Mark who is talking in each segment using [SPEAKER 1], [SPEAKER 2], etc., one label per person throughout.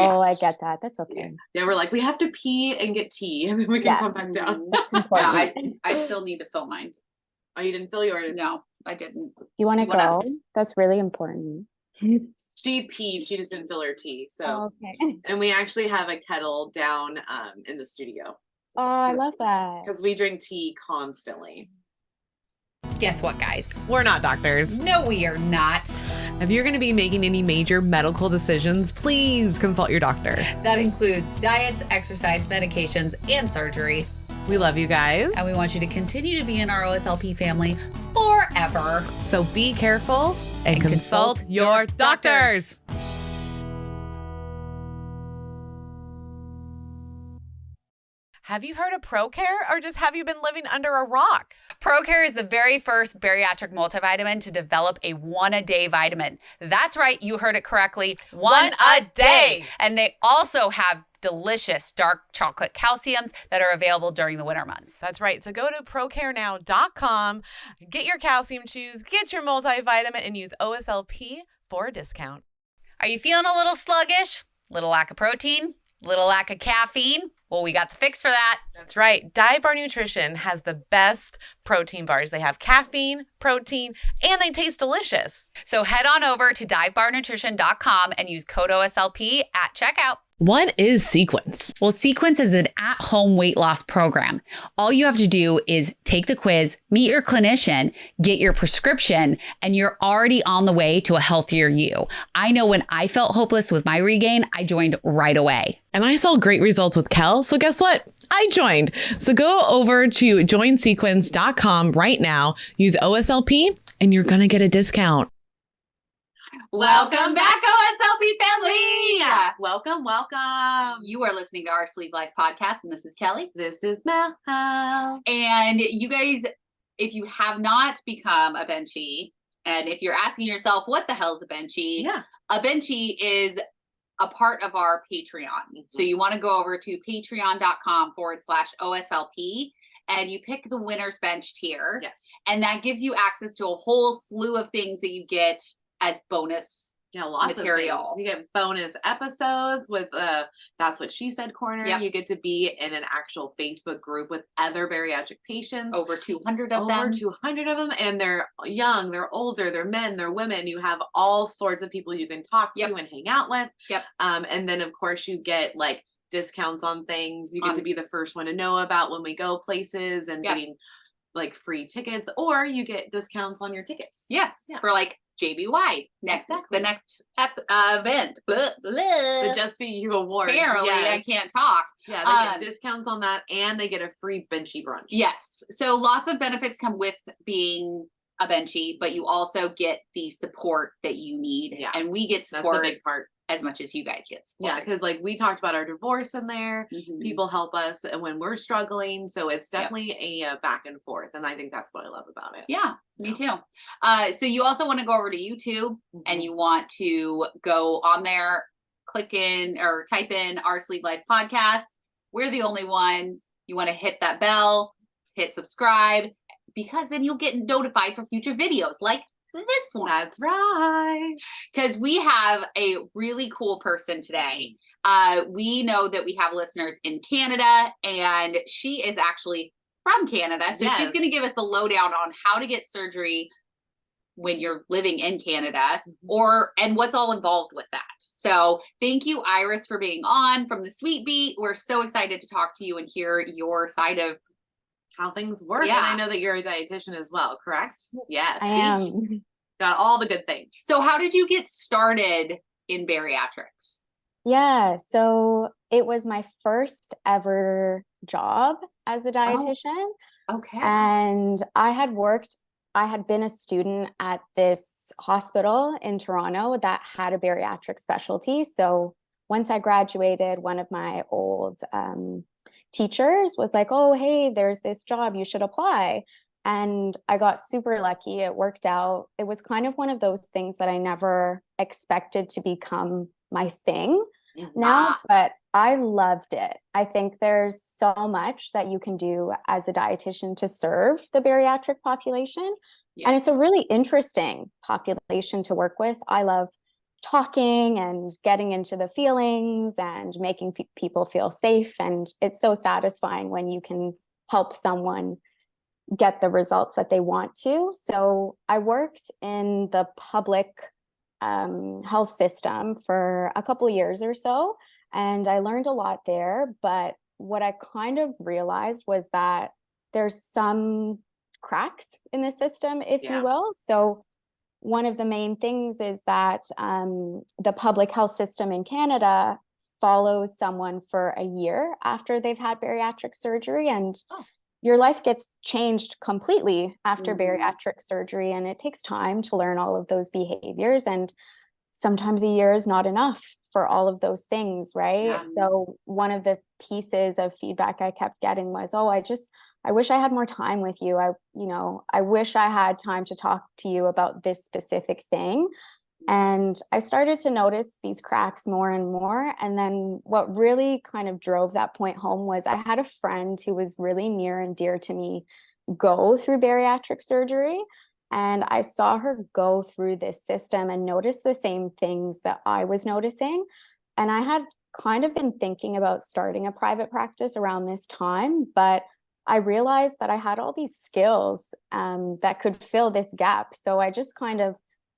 [SPEAKER 1] Oh, I get that. That's okay.
[SPEAKER 2] Yeah, we're like, we have to pee and get tea and then we can come back down.
[SPEAKER 1] That's important.
[SPEAKER 3] Yeah, I still need to fill mine.
[SPEAKER 2] Oh, you didn't fill yours?
[SPEAKER 3] No, I didn't.
[SPEAKER 1] You want to go? That's really important.
[SPEAKER 2] She peed, she just didn't fill her tea. So
[SPEAKER 1] okay.
[SPEAKER 2] And we actually have a kettle down in the studio.
[SPEAKER 1] Oh, I love that.
[SPEAKER 2] Because we drink tea constantly.
[SPEAKER 3] Guess what, guys?
[SPEAKER 4] We're not doctors.
[SPEAKER 3] No, we are not.
[SPEAKER 4] If you're going to be making any major medical decisions, please consult your doctor.
[SPEAKER 3] That includes diets, exercise, medications, and surgery.
[SPEAKER 4] We love you guys.
[SPEAKER 3] And we want you to continue to be in our OSLP family forever.
[SPEAKER 4] So be careful and consult your doctors. Have you heard of ProCare, or just have you been living under a rock?
[SPEAKER 3] ProCare is the very first bariatric multivitamin to develop a one-a-day vitamin. That's right, you heard it correctly, one a day. And they also have delicious dark chocolate calciums that are available during the winter months.
[SPEAKER 4] That's right. So go to procarenow.com, get your calcium chews, get your multivitamin, and use OSLP for a discount.
[SPEAKER 3] Are you feeling a little sluggish? Little lack of protein? Little lack of caffeine? Well, we got the fix for that.
[SPEAKER 4] That's right. Dive Bar Nutrition has the best protein bars. They have caffeine, protein, and they taste delicious.
[SPEAKER 3] So head on over to divebarnutrition.com and use code OSLP at checkout.
[SPEAKER 4] What is Sequence?
[SPEAKER 3] Well, Sequence is an at-home weight loss program. All you have to do is take the quiz, meet your clinician, get your prescription, and you're already on the way to a healthier you. I know when I felt hopeless with my regain, I joined right away.
[SPEAKER 4] And I saw great results with Kel, so guess what? I joined. So go over to joinsequence.com right now, use OSLP, and you're going to get a discount.
[SPEAKER 3] Welcome back, OSLP family.
[SPEAKER 2] Welcome, welcome.
[SPEAKER 3] You are listening to our Sleep Life podcast, and this is Kelly.
[SPEAKER 2] This is Mel.
[SPEAKER 3] And you guys, if you have not become a Benchy, and if you're asking yourself, what the hell is a Benchy?
[SPEAKER 2] Yeah.
[SPEAKER 3] A Benchy is a part of our Patreon. So you want to go over to patreon.com/OSLP and you pick the winner's bench tier.
[SPEAKER 2] Yes.
[SPEAKER 3] And that gives you access to a whole slew of things that you get as bonus
[SPEAKER 2] lots
[SPEAKER 3] material.
[SPEAKER 2] Of things. You get bonus episodes with That's What She Said corner.
[SPEAKER 3] Yep.
[SPEAKER 2] You get to be in an actual Facebook group with other bariatric patients.
[SPEAKER 3] Over 200 of them.
[SPEAKER 2] Over 200 of them. And they're young, they're older, they're men, they're women. You have all sorts of people you can talk to and hang out with.
[SPEAKER 3] Yep.
[SPEAKER 2] And then of course you get like discounts on things. You get to be the first one to know about when we go places and getting like free tickets, or you get discounts on your tickets.
[SPEAKER 3] Yes. For like JBY the next event. Blah, blah.
[SPEAKER 2] The Just Be You Award.
[SPEAKER 3] Apparently, I can't talk.
[SPEAKER 2] Yeah, they get discounts on that, and they get a free Benchy brunch.
[SPEAKER 3] Yes. So lots of benefits come with being a Benchy, but you also get the support that you need.
[SPEAKER 2] Yeah.
[SPEAKER 3] And we get support
[SPEAKER 2] That's the big part.
[SPEAKER 3] as much as you guys get support.
[SPEAKER 2] Yeah, because like we talked about our divorce in there.
[SPEAKER 3] Mm-hmm.
[SPEAKER 2] People help us and when we're struggling. So it's definitely a back and forth. And I think that's what I love about it.
[SPEAKER 3] Yeah, me too. So you also want to go over to YouTube and you want to go on there, click in or type in our Sleep Life podcast. We're the only ones. You want to hit that bell, hit subscribe, because then you'll get notified for future videos like this one.
[SPEAKER 2] That's right.
[SPEAKER 3] Because we have a really cool person today. We know that we have listeners in Canada, and she is actually from Canada. So she's going to give us the lowdown on how to get surgery when you're living in Canada, and what's all involved with that. So thank you, Iris, for being on from the Sweet Beet. We're so excited to talk to you and hear your side of
[SPEAKER 2] how things work.
[SPEAKER 3] Yeah.
[SPEAKER 2] And I know that you're a dietitian as well, correct? Yes.
[SPEAKER 1] I am.
[SPEAKER 2] Got all the good things.
[SPEAKER 3] So how did you get started in bariatrics?
[SPEAKER 1] Yeah, so it was my first ever job as a dietitian.
[SPEAKER 3] Okay.
[SPEAKER 1] And I had been a student at this hospital in Toronto that had a bariatric specialty. So once I graduated, one of my old teachers was like, oh, hey, there's this job, you should apply. And I got super lucky. It worked out. It was kind of one of those things that I never expected to become my thing now, but I loved it. I think there's so much that you can do as a dietitian to serve the bariatric population. Yes. And it's a really interesting population to work with. I love talking and getting into the feelings and making people feel safe. And it's so satisfying when you can help someone get the results that they want to. So I worked in the public health system for a couple years or so, and I learned a lot there. But what I kind of realized was that there's some cracks in the system, if you will. So one of the main things is that the public health system in Canada follows someone for a year after they've had bariatric surgery, and your life gets changed completely after bariatric surgery, and it takes time to learn all of those behaviors, and sometimes a year is not enough for all of those things, right? So one of the pieces of feedback I kept getting was, I wish I had more time with you. I wish I had time to talk to you about this specific thing. And I started to notice these cracks more and more. And then what really kind of drove that point home was I had a friend who was really near and dear to me go through bariatric surgery. And I saw her go through this system and notice the same things that I was noticing. And I had kind of been thinking about starting a private practice around this time, but I realized that I had all these skills that could fill this gap. So I just kind of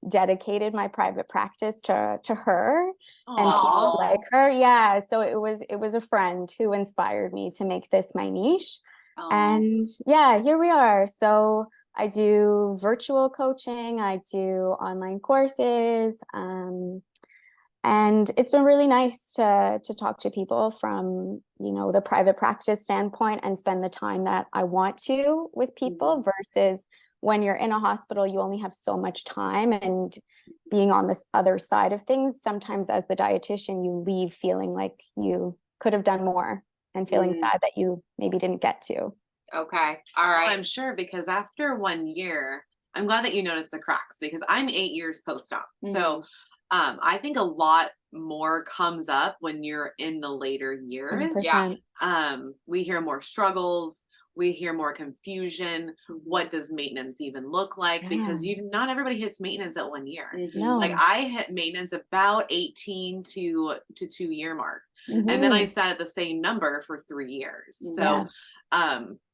[SPEAKER 1] dedicated my private practice to her and people like her. Yeah. So it was a friend who inspired me to make this my niche. And yeah, here we are. So I do virtual coaching, I do online courses, and it's been really nice to talk to people from, the private practice standpoint and spend the time that I want to with people versus when you're in a hospital, you only have so much time, and being on this other side of things, sometimes as the dietitian, you leave feeling like you could have done more and feeling sad that you maybe didn't get to.
[SPEAKER 3] Okay. All right.
[SPEAKER 2] I'm sure, because after 1 year, I'm glad that you noticed the cracks, because I'm 8 years post-op. So I think a lot more comes up when you're in the later years.
[SPEAKER 1] 100%.
[SPEAKER 2] We hear more struggles. We hear more confusion. What does maintenance even look like? Because not everybody hits maintenance at 1 year.
[SPEAKER 1] No.
[SPEAKER 2] Like I hit maintenance about 18 to 2 year mark. And then I sat at the same number for 3 years. So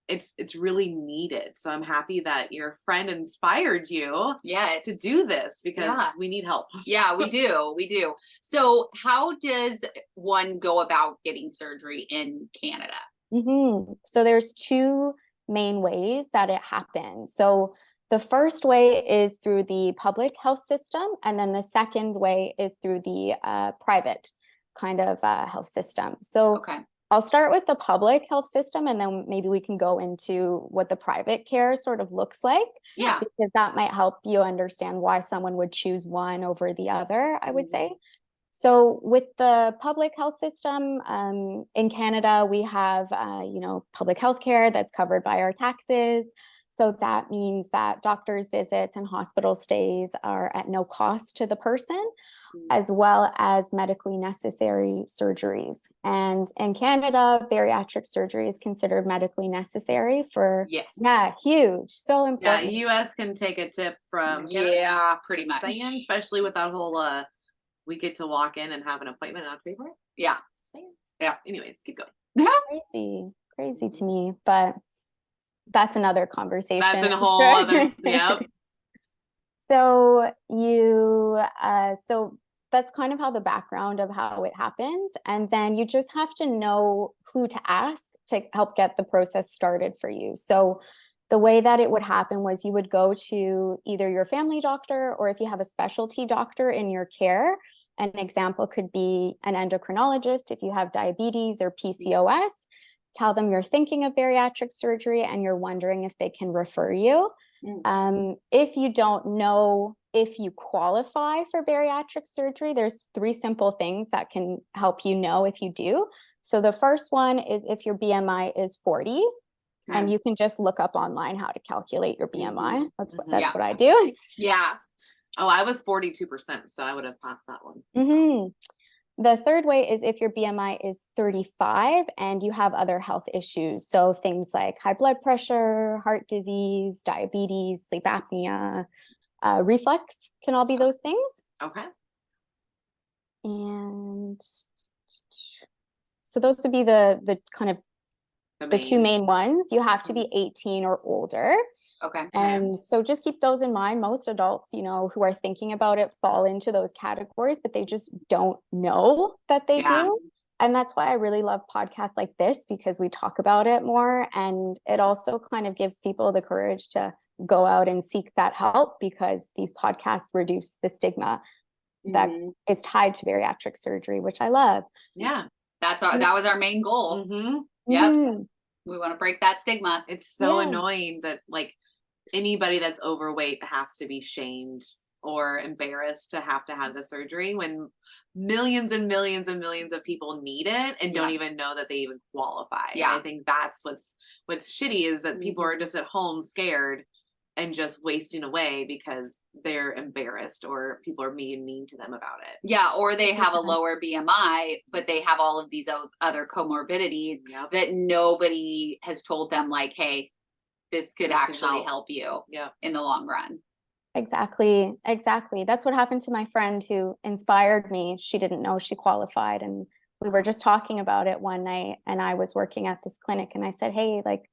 [SPEAKER 2] it's really needed. So I'm happy that your friend inspired you to do this, because we need help.
[SPEAKER 3] Yeah, we do. We do. So how does one go about getting surgery in Canada?
[SPEAKER 1] So there's two main ways that it happens. So the first way is through the public health system, and then the second way is through the private kind of health system. So I'll start with the public health system, and then maybe we can go into what the private care sort of looks like.
[SPEAKER 3] Yeah.
[SPEAKER 1] Because that might help you understand why someone would choose one over the other, I would say. So with the public health system in Canada, we have, public health care that's covered by our taxes. So that means that doctor's visits and hospital stays are at no cost to the person, as well as medically necessary surgeries. And in Canada, bariatric surgery is considered medically necessary for, huge, so important.
[SPEAKER 2] Yeah, US can take a tip from
[SPEAKER 3] pretty much.
[SPEAKER 2] Especially with that whole, we get to walk in and have an appointment and not pay for it.
[SPEAKER 3] Yeah.
[SPEAKER 2] Yeah. Anyways, keep going.
[SPEAKER 1] Crazy to me, but that's another conversation.
[SPEAKER 2] That's a whole other,
[SPEAKER 1] So so that's kind of how the background of how it happens. And then you just have to know who to ask to help get the process started for you. So the way that it would happen was you would go to either your family doctor, or if you have a specialty doctor in your care. An example could be an endocrinologist if you have diabetes or PCOS. Tell them you're thinking of bariatric surgery and you're wondering if they can refer you. If you don't know if you qualify for bariatric surgery, there's 3 simple things that can help you know if you do. So the first one is if your BMI is 40, and you can just look up online how to calculate your BMI. That's what I do.
[SPEAKER 3] Yeah.
[SPEAKER 2] Oh, I was 42%, so I would have passed that one.
[SPEAKER 1] The third way is if your BMI is 35 and you have other health issues. So things like high blood pressure, heart disease, diabetes, sleep apnea, reflux can all be those things.
[SPEAKER 2] Okay.
[SPEAKER 1] And so those would be the kind of the two main ones. You have to be 18 or older.
[SPEAKER 3] Okay.
[SPEAKER 1] And so just keep those in mind. Most adults, you know, who are thinking about it fall into those categories, but they just don't know that they do. And that's why I really love podcasts like this, because we talk about it more. And it also kind of gives people the courage to go out and seek that help, because these podcasts reduce the stigma that is tied to bariatric surgery, which I love.
[SPEAKER 3] Yeah. That was our main goal. Yep. We want to break that stigma.
[SPEAKER 2] It's so annoying that like anybody that's overweight has to be shamed or embarrassed to have the surgery, when millions and millions and millions of people need it and don't even know that they even qualify.
[SPEAKER 3] Yeah.
[SPEAKER 2] I think that's what's shitty, is that people are just at home scared and just wasting away because they're embarrassed or people are being mean to them about it.
[SPEAKER 3] Yeah. Or they have a lower BMI, but they have all of these other comorbidities that nobody has told them, like, hey, this could actually help you in the long run.
[SPEAKER 1] Exactly. That's what happened to my friend who inspired me. She didn't know she qualified, and we were just talking about it one night, and I was working at this clinic, and I said, hey, like,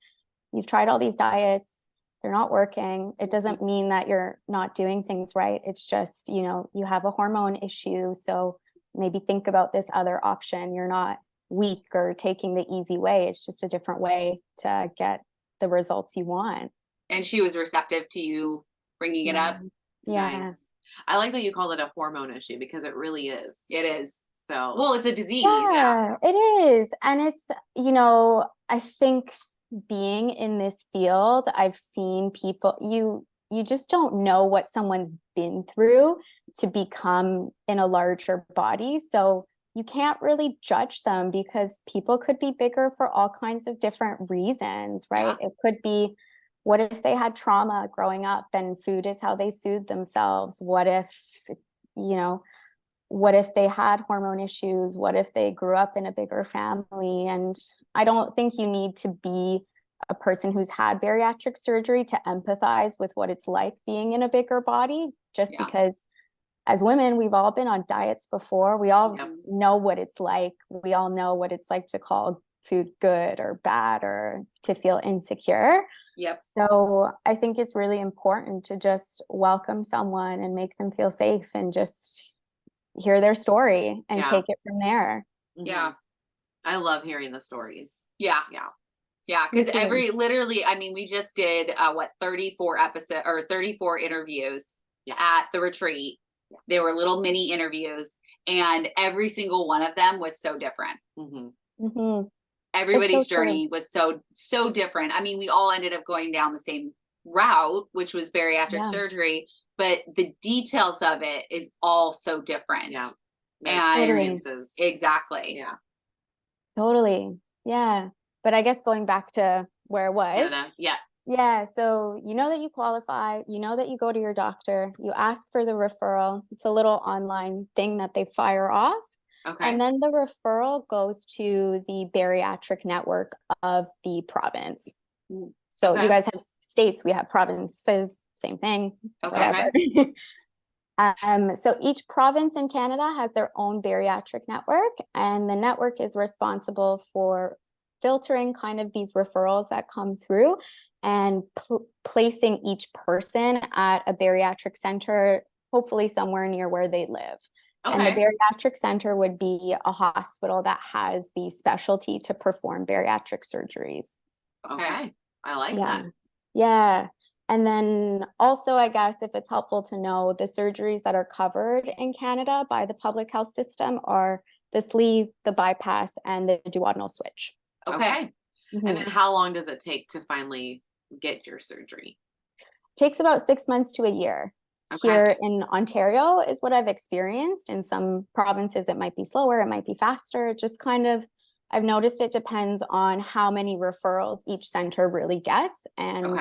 [SPEAKER 1] you've tried all these diets, they're not working. It doesn't mean that you're not doing things right. It's just, you know, you have a hormone issue. So maybe think about this other option. You're not weak or taking the easy way. It's just a different way to get the results you want.
[SPEAKER 3] And she was receptive to you bringing it up.
[SPEAKER 2] Nice. I like that you called it a hormone issue, because it really is.
[SPEAKER 3] It is.
[SPEAKER 2] So,
[SPEAKER 3] well, it's a disease.
[SPEAKER 1] Yeah, it is. And it's, you know, I think being in this field, I've seen people, you just don't know what someone's been through to become in a larger body. So you can't really judge them, because people could be bigger for all kinds of different reasons, right? It could be, what if they had trauma growing up and food is how they soothe themselves? What if, you know, what if they had hormone issues? What if they grew up in a bigger family? And I don't think you need to be a person who's had bariatric surgery to empathize with what it's like being in a bigger body, just because as women, we've all been on diets before. We all know what it's like. We all know what it's like to call food good or bad, or to feel insecure. So I think it's really important to just welcome someone and make them feel safe, and just hear their story and take it from there.
[SPEAKER 2] I love hearing the stories.
[SPEAKER 3] Because literally, I mean, we just did 34 interviews at the retreat. They were little mini interviews, and every single one of them was so different. Everybody's journey was so different. I mean, we all ended up going down the same route, which was bariatric surgery, but the details of it is all so different.
[SPEAKER 2] Experiences.
[SPEAKER 3] Exactly.
[SPEAKER 1] Totally. But I guess going back to where it was. So you know that you qualify, you know that you go to your doctor, you ask for the referral. It's a little online thing that they fire off. And then the referral goes to the bariatric network of the province. So you guys have states, we have provinces, same thing. Whatever. So each province in Canada has their own bariatric network, and the network is responsible for filtering kind of these referrals that come through and placing each person at a bariatric center, hopefully somewhere near where they live. And the bariatric center would be a hospital that has the specialty to perform bariatric surgeries.
[SPEAKER 2] I like that.
[SPEAKER 1] And then also, I guess, if it's helpful to know, the surgeries that are covered in Canada by the public health system are the sleeve, the bypass, and the duodenal switch.
[SPEAKER 2] And then how long does it take to finally get your surgery?
[SPEAKER 1] Takes about 6 months to a year. Here in Ontario is what I've experienced. In some provinces, it might be slower, it might be faster. It just kind of, I've noticed it depends on how many referrals each center really gets. And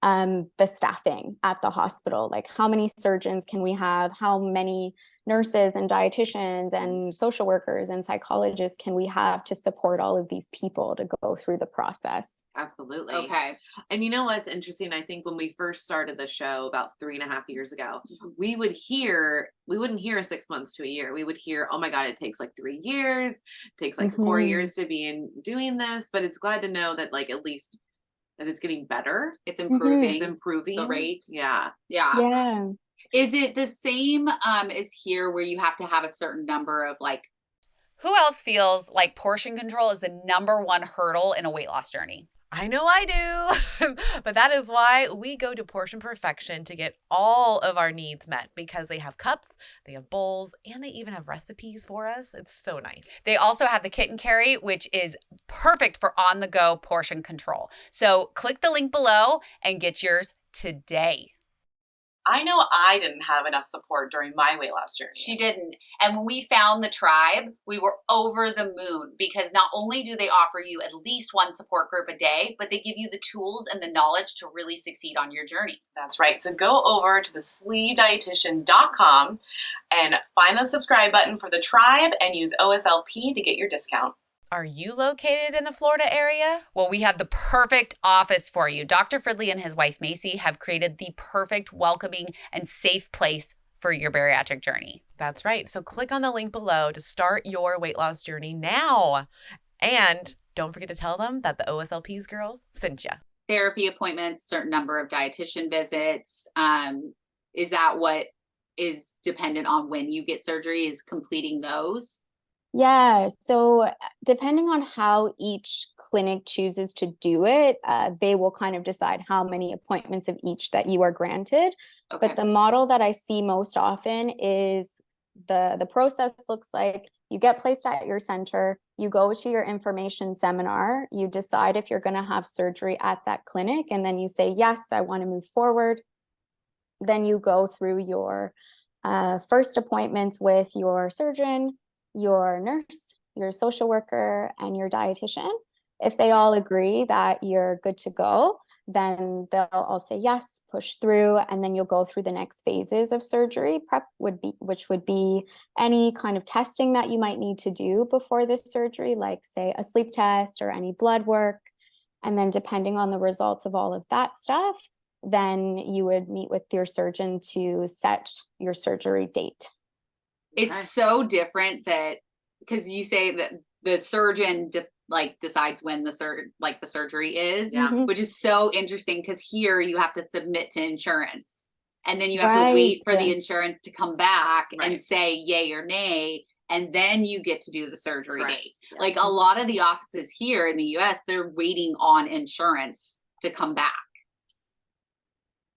[SPEAKER 1] the staffing at the hospital. Like, how many surgeons can we have? How many nurses and dietitians and social workers and psychologists can we have to support all of these people to go through the process?
[SPEAKER 2] Absolutely.
[SPEAKER 3] Okay.
[SPEAKER 2] And you know what's interesting? I think when we first started the show about 3.5 years ago, we wouldn't hear 6 months to a year. We would hear, oh my God, it takes like 3 years, it takes like 4 years to be in doing this. But it's glad to know that, like, at least that it's getting better.
[SPEAKER 3] It's improving.
[SPEAKER 2] It's improving
[SPEAKER 3] the rate.
[SPEAKER 2] Yeah.
[SPEAKER 1] Yeah.
[SPEAKER 3] Is it the same as here where you have to have a certain number of like?
[SPEAKER 5] Who else feels like portion control is the number one hurdle in a weight loss journey? I know I do, but that is why we go to Portion Perfection to get all of our needs met, because they have cups, they have bowls, and they even have recipes for us. It's so nice. They also have the kit and carry, which is perfect for on-the-go portion control. So click the link below and get yours today.
[SPEAKER 2] I know I didn't have enough support during my weight loss journey.
[SPEAKER 3] She didn't. And when we found the tribe, we were over the moon, because not only do they offer you at least one support group a day, but they give you the tools and the knowledge to really succeed on your journey.
[SPEAKER 2] That's right. So go over to thesleevedietitian.com and find the subscribe button for the tribe and use OSLP to get your discount.
[SPEAKER 5] Are you located in the Florida area? Well, we have the perfect office for you. Dr. Fridley and his wife, Macy, have created the perfect, welcoming, and safe place for your bariatric journey. That's right. So click on the link below to start your weight loss journey now. And don't forget to tell them that the OSLP's girls sent you.
[SPEAKER 3] Therapy appointments, certain number of dietitian visits. Is that what is dependent on when you get surgery, is completing those?
[SPEAKER 1] Yeah. So depending on how each clinic chooses to do it, they will kind of decide how many appointments of each that you are granted.
[SPEAKER 3] Okay.
[SPEAKER 1] But the model that I see most often is the process looks like you get placed at your center, you go to your information seminar, you decide if you're going to have surgery at that clinic, and then you say, yes, I want to move forward. Then you go through your first appointments with your surgeon, your nurse, your social worker, and your dietitian. If they all agree that you're good to go, then they'll all say yes, push through, and then you'll go through the next phases of surgery prep, which would be any kind of testing that you might need to do before this surgery, like say a sleep test or any blood work. And then depending on the results of all of that stuff, then you would meet with your surgeon to set your surgery date.
[SPEAKER 3] It's so different that, because you say that the surgeon decides when the surgery is, which is so interesting, because here you have to submit to insurance, and then you have to wait for the insurance to come back and say yay or nay, and then you get to do the surgery date. Yeah. Like a lot of the offices here in the US, they're waiting on insurance to come back.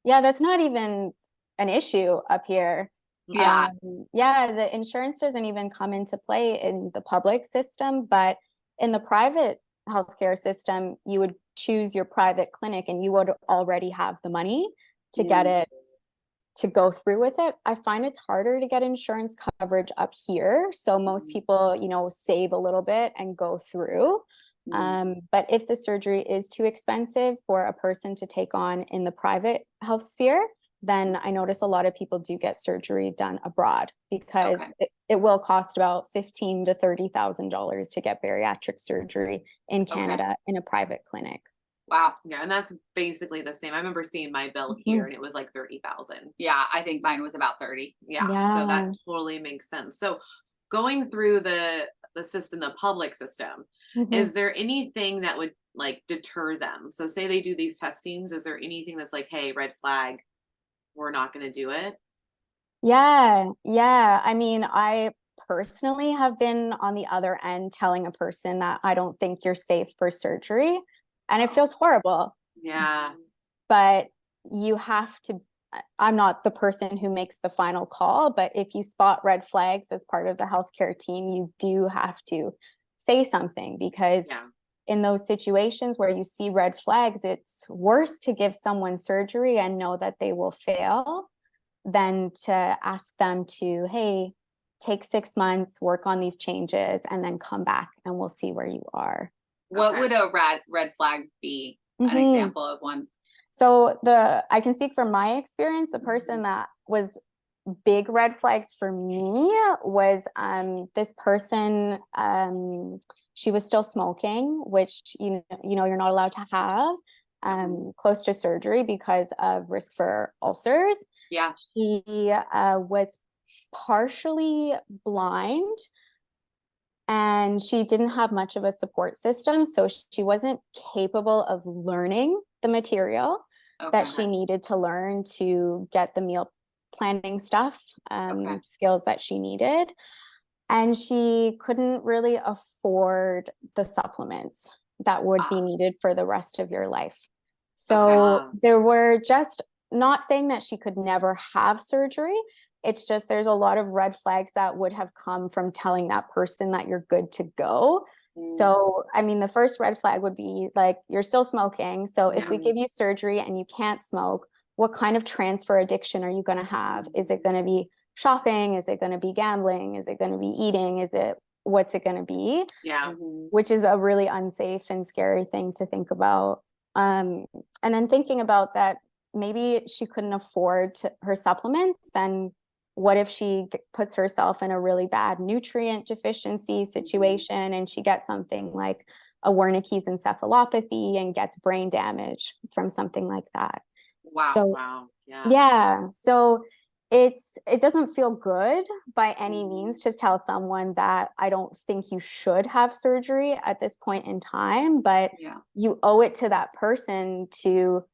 [SPEAKER 1] Yeah, that's not even an issue up here.
[SPEAKER 3] Yeah.
[SPEAKER 1] The insurance doesn't even come into play in the public system, but in the private healthcare system, you would choose your private clinic and you would already have the money to get it, to go through with it. I find it's harder to get insurance coverage up here. So most people, save a little bit and go through. But if the surgery is too expensive for a person to take on in the private health sphere, then I notice a lot of people do get surgery done abroad, because it will cost about $15,000 to $30,000 to get bariatric surgery in Canada in a private clinic.
[SPEAKER 3] Wow.
[SPEAKER 2] Yeah, and that's basically the same. I remember seeing my bill here and it was like $30,000.
[SPEAKER 3] Yeah, I think mine was about 30.
[SPEAKER 2] Yeah. So that totally makes sense. So going through the system, the public system, is there anything that would like deter them? So say they do these testings, is there anything that's like, hey, red flag, we're not going to do it?
[SPEAKER 1] Yeah. I mean, I personally have been on the other end telling a person that I don't think you're safe for surgery, and it feels horrible.
[SPEAKER 2] Yeah.
[SPEAKER 1] But you have to, I'm not the person who makes the final call, but if you spot red flags as part of the healthcare team, you do have to say something, because in those situations where you see red flags, it's worse to give someone surgery and know that they will fail than to ask them to, hey, take 6 months, work on these changes, and then come back and we'll see where you are.
[SPEAKER 3] What would a red flag be? An example of one?
[SPEAKER 1] So I can speak from my experience. The person that was big red flags for me was this person. She was still smoking, which you know you're not allowed to have close to surgery because of risk for ulcers.
[SPEAKER 3] Yeah.
[SPEAKER 1] She was partially blind, and she didn't have much of a support system, so she wasn't capable of learning the material that she needed to learn to get the meal planning stuff, skills that she needed. And she couldn't really afford the supplements that would be needed for the rest of your life. So there were just, not saying that she could never have surgery. It's just there's a lot of red flags that would have come from telling that person that you're good to go. So, I mean, the first red flag would be like, you're still smoking. So if we give you surgery and you can't smoke, what kind of transfer addiction are you going to have? Is it going to be shopping? Is it going to be gambling? Is it going to be eating? What's it going to be?
[SPEAKER 3] Yeah.
[SPEAKER 1] Which is a really unsafe and scary thing to think about. And then thinking about that, maybe she couldn't afford her supplements, then what if she puts herself in a really bad nutrient deficiency situation and she gets something like a Wernicke's encephalopathy and gets brain damage from something like that?
[SPEAKER 3] Wow.
[SPEAKER 1] So,
[SPEAKER 2] Wow. Yeah.
[SPEAKER 1] Yeah. So it doesn't feel good by any means to tell someone that I don't think you should have surgery at this point in time, but you owe it to that person to,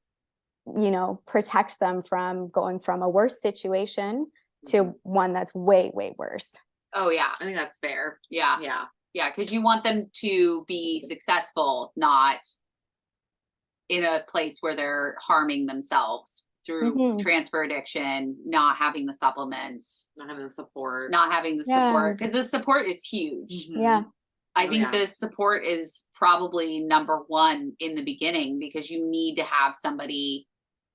[SPEAKER 1] protect them from going from a worse situation to one that's way, way worse.
[SPEAKER 3] Oh yeah.
[SPEAKER 2] I think that's fair.
[SPEAKER 3] Yeah.
[SPEAKER 2] Yeah.
[SPEAKER 3] Yeah. Because you want them to be successful, not in a place where they're harming themselves through transfer addiction, not having the supplements,
[SPEAKER 2] not having the support,
[SPEAKER 3] because the support is huge.
[SPEAKER 1] Yeah.
[SPEAKER 3] I think the support is probably number one in the beginning, because you need to have somebody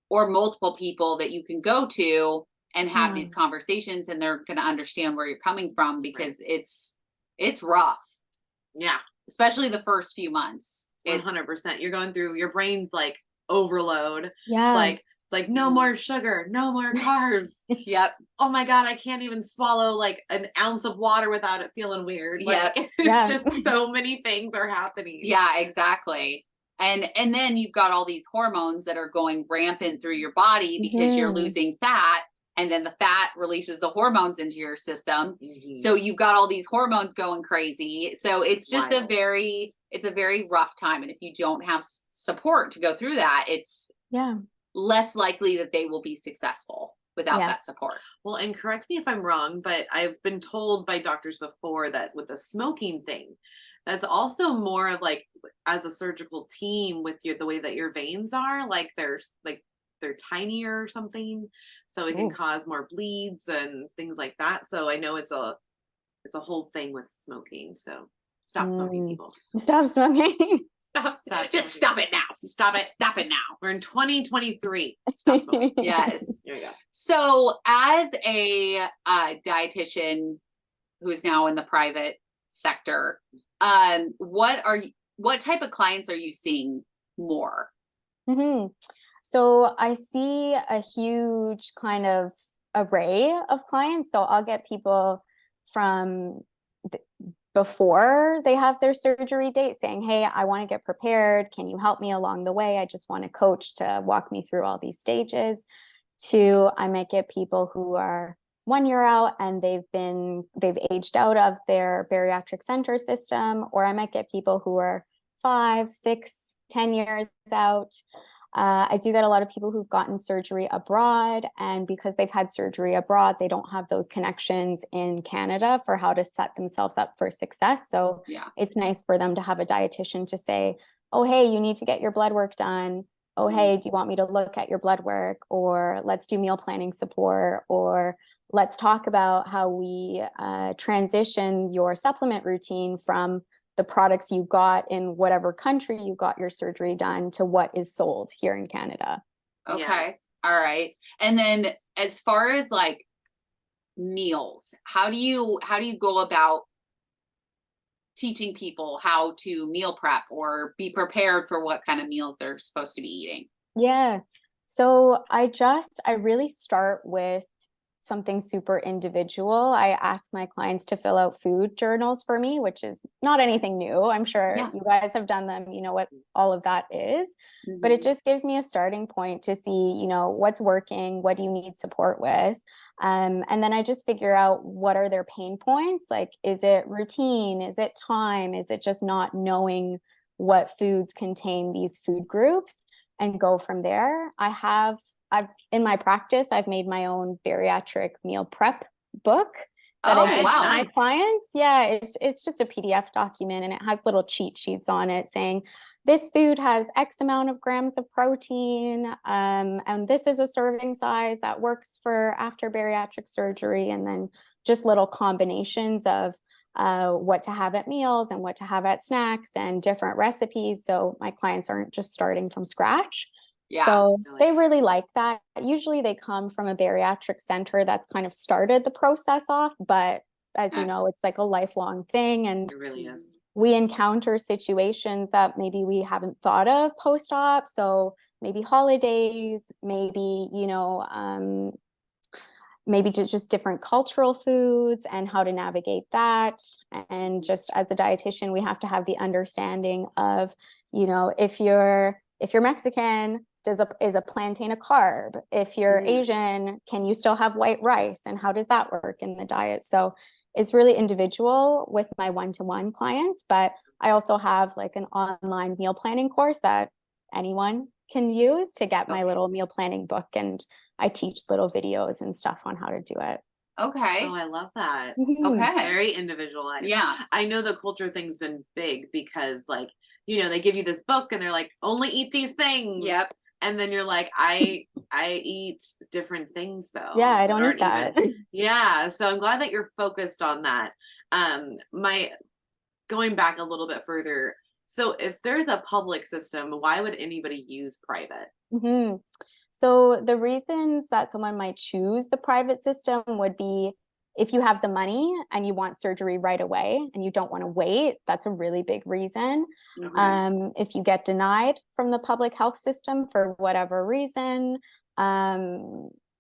[SPEAKER 3] or multiple people that you can go to and have these conversations, and they're going to understand where you're coming from, because it's rough.
[SPEAKER 2] Yeah.
[SPEAKER 3] Especially the first few months.
[SPEAKER 2] 100%. You're going through, your brain's like overload.
[SPEAKER 1] Yeah.
[SPEAKER 2] It's like no more sugar, no more carbs.
[SPEAKER 3] Yep.
[SPEAKER 2] Oh my God, I can't even swallow like an ounce of water without it feeling weird. It's just so many things are happening.
[SPEAKER 3] Yeah, exactly. And then you've got all these hormones that are going rampant through your body because you're losing fat, and then the fat releases the hormones into your system. So you've got all these hormones going crazy. So it's just a very rough time. And if you don't have support to go through that, it's less likely that they will be successful without that support.
[SPEAKER 2] Well, and correct me if I'm wrong, but I've been told by doctors before that with the smoking thing, that's also more of like, as a surgical team, with the way that your veins are, like they're tinier or something, so it can cause more bleeds and things like that. So I know it's a whole thing with smoking. So stop smoking, people.
[SPEAKER 1] Stop smoking.
[SPEAKER 3] Just stop it now. Stop it now.
[SPEAKER 2] We're in 2023. Stop smoking.
[SPEAKER 3] Yes.
[SPEAKER 2] There you go.
[SPEAKER 3] So as a dietitian who is now in the private sector, what type of clients are you seeing more?
[SPEAKER 1] So I see a huge kind of array of clients. So I'll get people from before they have their surgery date saying, hey, I want to get prepared. Can you help me along the way? I just want a coach to walk me through all these stages. To, I might get people who are 1 year out and they've aged out of their bariatric center system, or I might get people who are 5, 6, 10 years out. I do get a lot of people who've gotten surgery abroad, and because they've had surgery abroad, they don't have those connections in Canada for how to set themselves up for success. So it's nice for them to have a dietitian to say, oh, hey, you need to get your blood work done. Oh, hey, do you want me to look at your blood work? Or let's do meal planning support, or let's talk about how we transition your supplement routine from the products you got in whatever country you got your surgery done to what is sold here in Canada.
[SPEAKER 3] Okay. Yes. All right. And then as far as like meals, how do you go about teaching people how to meal prep or be prepared for what kind of meals they're supposed to be eating?
[SPEAKER 1] Yeah. So I really start with something super individual. I ask my clients to fill out food journals for me, which is not anything new. I'm sure you guys have done them, you know what all of that is, but it just gives me a starting point to see, you know, what's working, what do you need support with? And then I just figure out what are their pain points? Like, is it routine? Is it time? Is it just not knowing what foods contain these food groups, and go from there? I've in my practice, I've made my own bariatric meal prep book that I give to my clients. Yeah, it's just a PDF document, and it has little cheat sheets on it saying this food has X amount of grams of protein, and this is a serving size that works for after bariatric surgery, and then just little combinations of what to have at meals and what to have at snacks and different recipes. So my clients aren't just starting from scratch.
[SPEAKER 3] Yeah,
[SPEAKER 1] so they really like that. Usually they come from a bariatric center that's kind of started the process off, but as you know, it's like a lifelong thing. And
[SPEAKER 2] it really is.
[SPEAKER 1] We encounter situations that maybe we haven't thought of post-op. So maybe holidays, maybe, you know, maybe just different cultural foods and how to navigate that. And just as a dietitian, we have to have the understanding of, you know, if you're Mexican, is a plantain a carb? If you're Asian, can you still have white rice? And how does that work in the diet? So it's really individual with my one-to-one clients, but I also have like an online meal planning course that anyone can use to get my little meal planning book. And I teach little videos and stuff on how to do it.
[SPEAKER 3] Okay.
[SPEAKER 2] Oh, I love that.
[SPEAKER 3] Okay.
[SPEAKER 2] Very individualized.
[SPEAKER 3] Yeah.
[SPEAKER 2] I know the culture thing's been big because, like, you know, they give you this book and they're like, only eat these things.
[SPEAKER 3] Yep.
[SPEAKER 2] And then you're like, I eat different things though.
[SPEAKER 1] Yeah, I don't eat that.
[SPEAKER 2] Yeah. So I'm glad that you're focused on that. Going back a little bit further. So if there's a public system, why would anybody use private?
[SPEAKER 1] So the reasons that someone might choose the private system would be if you have the money and you want surgery right away and you don't want to wait. That's a really big reason. If you get denied from the public health system for whatever reason,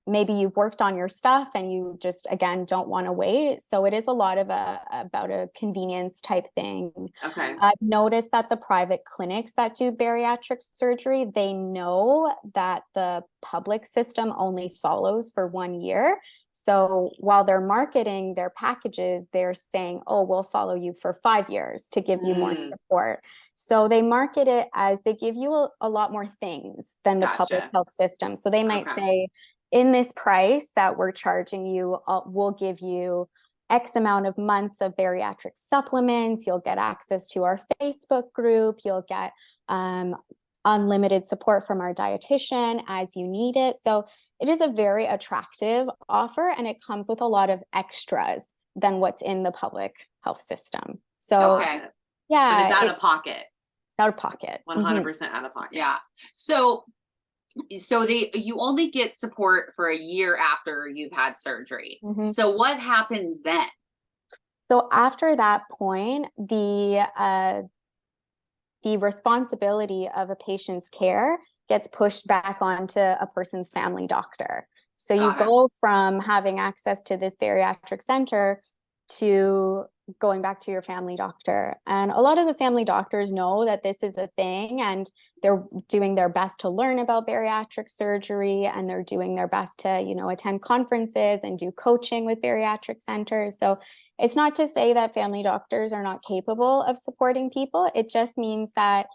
[SPEAKER 1] maybe you've worked on your stuff and you just, again, don't want to wait. So it is a lot of about a convenience type thing.
[SPEAKER 2] Okay.
[SPEAKER 1] I've noticed that the private clinics that do bariatric surgery, they know that the public system only follows for 1 year. So while they're marketing their packages, they're saying, oh, we'll follow you for 5 years to give you more support. So they market it as they give you a lot more things than the public health system. So they might say, in this price that we're charging you, we'll give you X amount of months of bariatric supplements. You'll get access to our Facebook group. You'll get unlimited support from our dietitian as you need it. So it is a very attractive offer, and it comes with a lot of extras than what's in the public health system. So
[SPEAKER 2] yeah,
[SPEAKER 3] but
[SPEAKER 2] it's out of pocket.
[SPEAKER 1] It's out of pocket.
[SPEAKER 2] 100% out of pocket.
[SPEAKER 3] Yeah. So you only get support for a year after you've had surgery. So what happens then?
[SPEAKER 1] So after that point, the responsibility of a patient's care gets pushed back onto a person's family doctor. So you go from having access to this bariatric center to going back to your family doctor. And a lot of the family doctors know that this is a thing, and they're doing their best to learn about bariatric surgery, and they're doing their best to, you know, attend conferences and do coaching with bariatric centers. So it's not to say that family doctors are not capable of supporting people. It just means that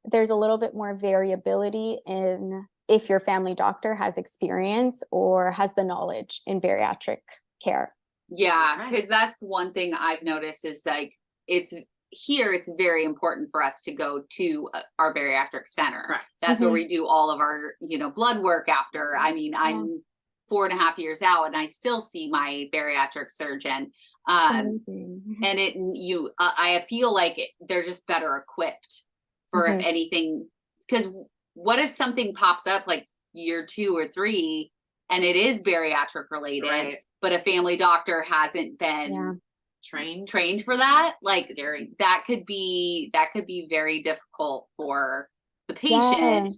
[SPEAKER 1] there's a little bit more variability in if your family doctor has experience or has the knowledge in bariatric care.
[SPEAKER 3] Yeah, because that's one thing I've noticed is like it's very important for us to go to our bariatric center.
[SPEAKER 2] Right.
[SPEAKER 3] That's where we do all of our, you know, blood work after. I mean, I'm 4.5 years out and I still see my bariatric surgeon. And I feel like they're just better equipped for if anything, because what if something pops up like year 2 or 3 and it is bariatric related, but a family doctor hasn't been trained for that? Like that could be very difficult for the patient.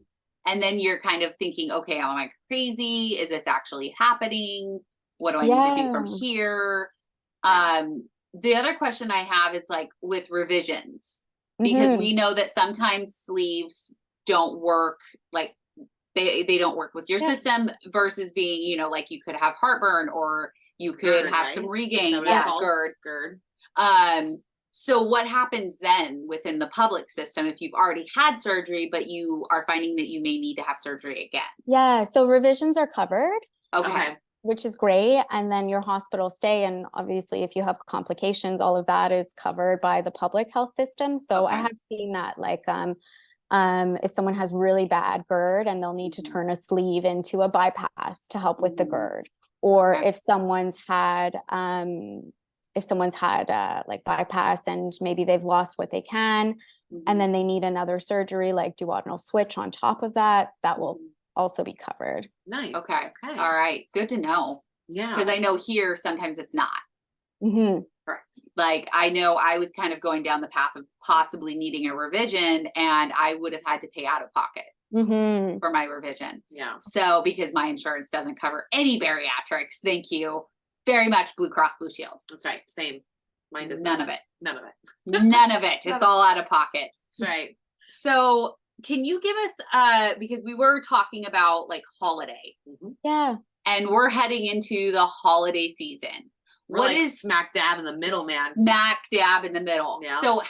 [SPEAKER 3] And then you're kind of thinking, okay, am I crazy? Is this actually happening? What do I need to do from here? The other question I have is like with revisions, because we know that sometimes sleeves don't work, like they don't work with your system versus being, you know, like you could have heartburn or you could have some regain. GERD. So what happens then within the public system if you've already had surgery, but you are finding that you may need to have surgery again?
[SPEAKER 1] Yeah, so revisions are covered.
[SPEAKER 3] Okay.
[SPEAKER 1] Which is great. And then your hospital stay, and obviously if you have complications, all of that is covered by the public health system. So I have seen that, like if someone has really bad GERD and they'll need to turn a sleeve into a bypass to help with the GERD, or if someone's had like bypass and maybe they've lost what they can, and then they need another surgery like duodenal switch on top of that, that will also be covered.
[SPEAKER 2] Nice.
[SPEAKER 3] Okay. All right. Good to know.
[SPEAKER 2] Yeah.
[SPEAKER 3] Because I know here sometimes it's not.
[SPEAKER 2] Correct.
[SPEAKER 3] Like I know I was kind of going down the path of possibly needing a revision, and I would have had to pay out of pocket for my revision.
[SPEAKER 2] Yeah.
[SPEAKER 3] So because my insurance doesn't cover any bariatrics, thank you very much, Blue Cross Blue Shield.
[SPEAKER 2] That's right. Same. Mine does
[SPEAKER 3] none of it.
[SPEAKER 2] None of it.
[SPEAKER 3] None of it. It's all out of pocket.
[SPEAKER 2] That's right.
[SPEAKER 3] So can you give us, because we were talking about like holiday.
[SPEAKER 1] Yeah.
[SPEAKER 3] And we're heading into the holiday season.
[SPEAKER 2] We're
[SPEAKER 3] what
[SPEAKER 2] like
[SPEAKER 3] is
[SPEAKER 2] smack dab in the middle, man?
[SPEAKER 3] Smack dab in the middle.
[SPEAKER 2] Yeah.
[SPEAKER 3] So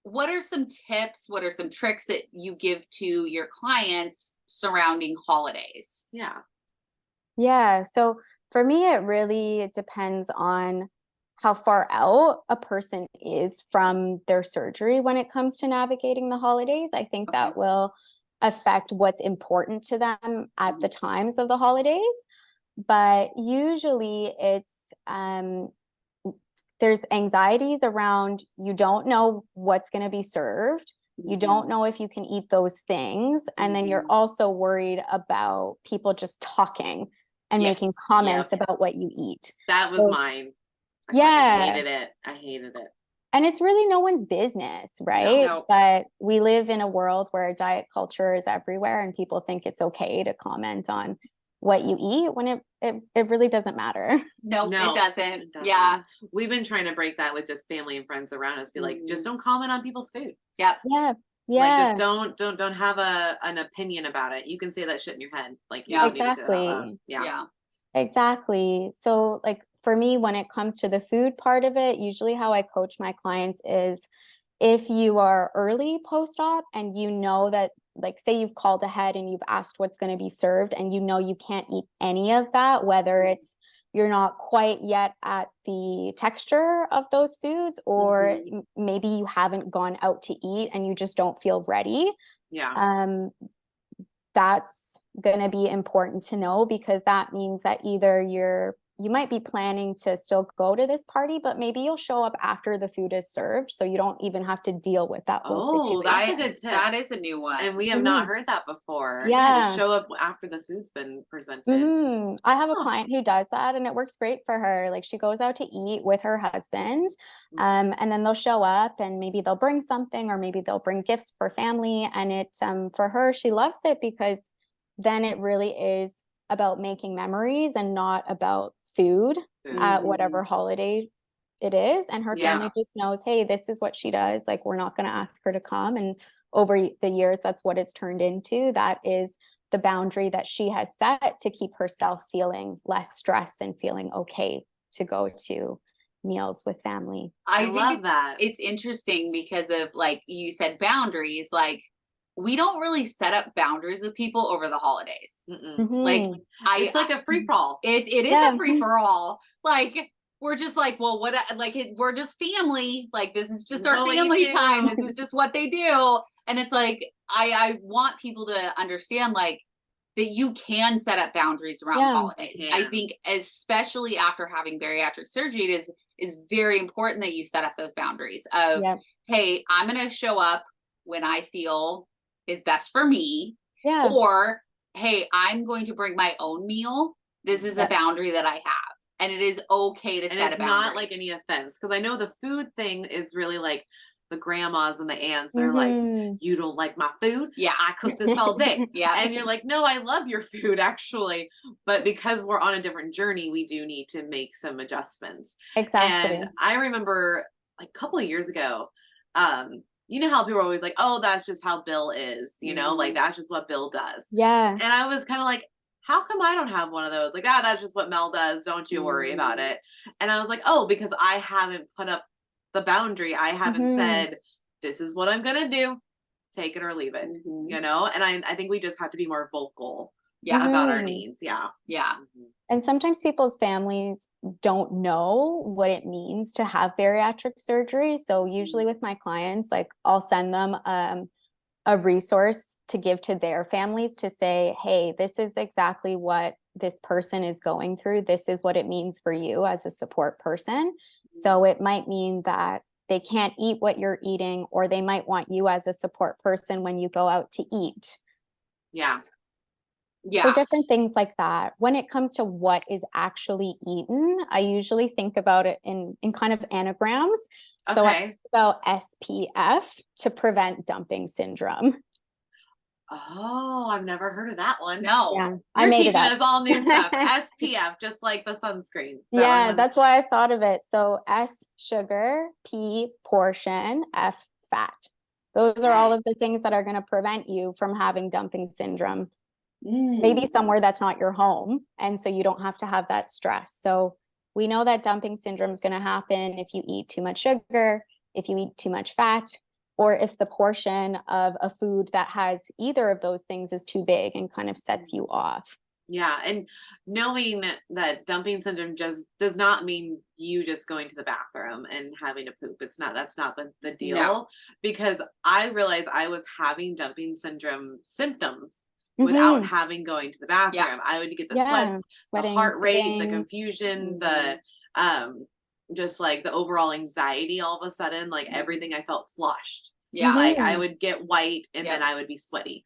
[SPEAKER 3] what are some tips? What are some tricks that you give to your clients surrounding holidays?
[SPEAKER 2] Yeah.
[SPEAKER 1] Yeah. So for me, it really depends on how far out a person is from their surgery when it comes to navigating the holidays. I think that will affect what's important to them at the times of the holidays. But usually it's there's anxieties around, you don't know what's going to be served. You don't know if you can eat those things. And then you're also worried about people just talking and making comments about what you eat.
[SPEAKER 2] That was mine. I hated it.
[SPEAKER 1] And it's really no one's business, right?
[SPEAKER 3] No.
[SPEAKER 1] But we live in a world where diet culture is everywhere and people think it's okay to comment on what you eat when it really doesn't matter.
[SPEAKER 3] No, it doesn't. Yeah.
[SPEAKER 2] We've been trying to break that with just family and friends around us. Be like, just don't comment on people's food.
[SPEAKER 3] Yep.
[SPEAKER 1] Yeah.
[SPEAKER 2] Like, just don't have an opinion about it. You can say that shit in your head. Like, you don't need to say that out loud. Yeah.
[SPEAKER 1] Exactly. So like for me, when it comes to the food part of it, usually how I coach my clients is if you are early post-op and you know that, like, say you've called ahead and you've asked what's going to be served and you know you can't eat any of that, whether it's you're not quite yet at the texture of those foods, or maybe you haven't gone out to eat and you just don't feel ready.
[SPEAKER 2] Yeah.
[SPEAKER 1] That's going to be important to know, because that means that either you might be planning to still go to this party, but maybe you'll show up after the food is served, so you don't even have to deal with that whole situation.
[SPEAKER 2] That's a good tip.
[SPEAKER 3] That is a new one.
[SPEAKER 2] And we have not heard that before.
[SPEAKER 1] Yeah.
[SPEAKER 2] Just show up after the food's been presented.
[SPEAKER 1] I have a client who does that, and it works great for her. Like, she goes out to eat with her husband, and then they'll show up and maybe they'll bring something, or maybe they'll bring gifts for family. And it, for her, she loves it because then it really is about making memories and not about food at whatever holiday it is. And her family just knows, hey, this is what she does. Like, we're not going to ask her to come. And over the years, that's what it's turned into. That is the boundary that she has set to keep herself feeling less stress and feeling okay to go to meals with family.
[SPEAKER 3] I
[SPEAKER 2] love that.
[SPEAKER 3] It's interesting because of, like you said, boundaries. Like, we don't really set up boundaries with people over the holidays. Like,
[SPEAKER 2] it's like a free for all.
[SPEAKER 3] It is a free for all. Like, we're just like, well, we're just family. Like, this is just our family time. This is just what they do. And it's like, I want people to understand, like, that you can set up boundaries around holidays. I think, especially after having bariatric surgery, it is very important that you set up those boundaries of, hey, I'm going to show up when I feel is best for me. Or, hey, I'm going to bring my own meal. This is a boundary that I have. And it is okay to set a boundary.
[SPEAKER 2] It's not like any offense. Because I know the food thing is really like, the grandmas and the aunts. They're like, you don't like my food?
[SPEAKER 3] Yeah.
[SPEAKER 2] I cook this all day.
[SPEAKER 3] Yeah.
[SPEAKER 2] And you're like, no, I love your food actually. But because we're on a different journey, we do need to make some adjustments.
[SPEAKER 1] Exactly.
[SPEAKER 2] And I remember like a couple of years ago, you know how people are always like, oh, that's just how Bill is, you know, like that's just what Bill does.
[SPEAKER 1] Yeah.
[SPEAKER 2] And I was kind of like, how come I don't have one of those? Like, that's just what Mel does. Don't you worry about it. And I was like, oh, because I haven't put up the boundary. I haven't said, this is what I'm going to do. Take it or leave it, you know? And I think we just have to be more vocal about our needs. Yeah.
[SPEAKER 3] Yeah.
[SPEAKER 1] And sometimes people's families don't know what it means to have bariatric surgery. So usually with my clients, like I'll send them a resource to give to their families to say, hey, this is exactly what this person is going through. This is what it means for you as a support person. So it might mean that they can't eat what you're eating, or they might want you as a support person when you go out to eat.
[SPEAKER 2] Yeah.
[SPEAKER 3] Yeah.
[SPEAKER 1] So different things like that. When it comes to what is actually eaten, I usually think about it in kind of anagrams. So I think about SPF to prevent dumping syndrome.
[SPEAKER 2] Oh, I've never heard of that one.
[SPEAKER 3] No.
[SPEAKER 1] Yeah,
[SPEAKER 2] You're
[SPEAKER 1] I made
[SPEAKER 2] teaching
[SPEAKER 1] it up.
[SPEAKER 2] us all new stuff. SPF, just like the sunscreen.
[SPEAKER 1] That's why I thought of it. So S, sugar, P, portion, F, fat. Those are all of the things that are going to prevent you from having dumping syndrome. Maybe somewhere that's not your home. And so you don't have to have that stress. So we know that dumping syndrome is going to happen if you eat too much sugar, if you eat too much fat, or if the portion of a food that has either of those things is too big and kind of sets you off.
[SPEAKER 2] Yeah. And knowing that dumping syndrome just does not mean you just going to the bathroom and having to poop. That's not the deal.
[SPEAKER 3] No.
[SPEAKER 2] Because I realized I was having dumping syndrome symptoms without having going to the bathroom.
[SPEAKER 3] Yeah.
[SPEAKER 2] I would get the sweats,
[SPEAKER 1] sweating,
[SPEAKER 2] the heart rate,
[SPEAKER 1] sweating.
[SPEAKER 2] the confusion, the just like the overall anxiety. All of a sudden, like everything, I felt flushed.
[SPEAKER 3] Yeah.
[SPEAKER 2] Like I would get white and then I would be sweaty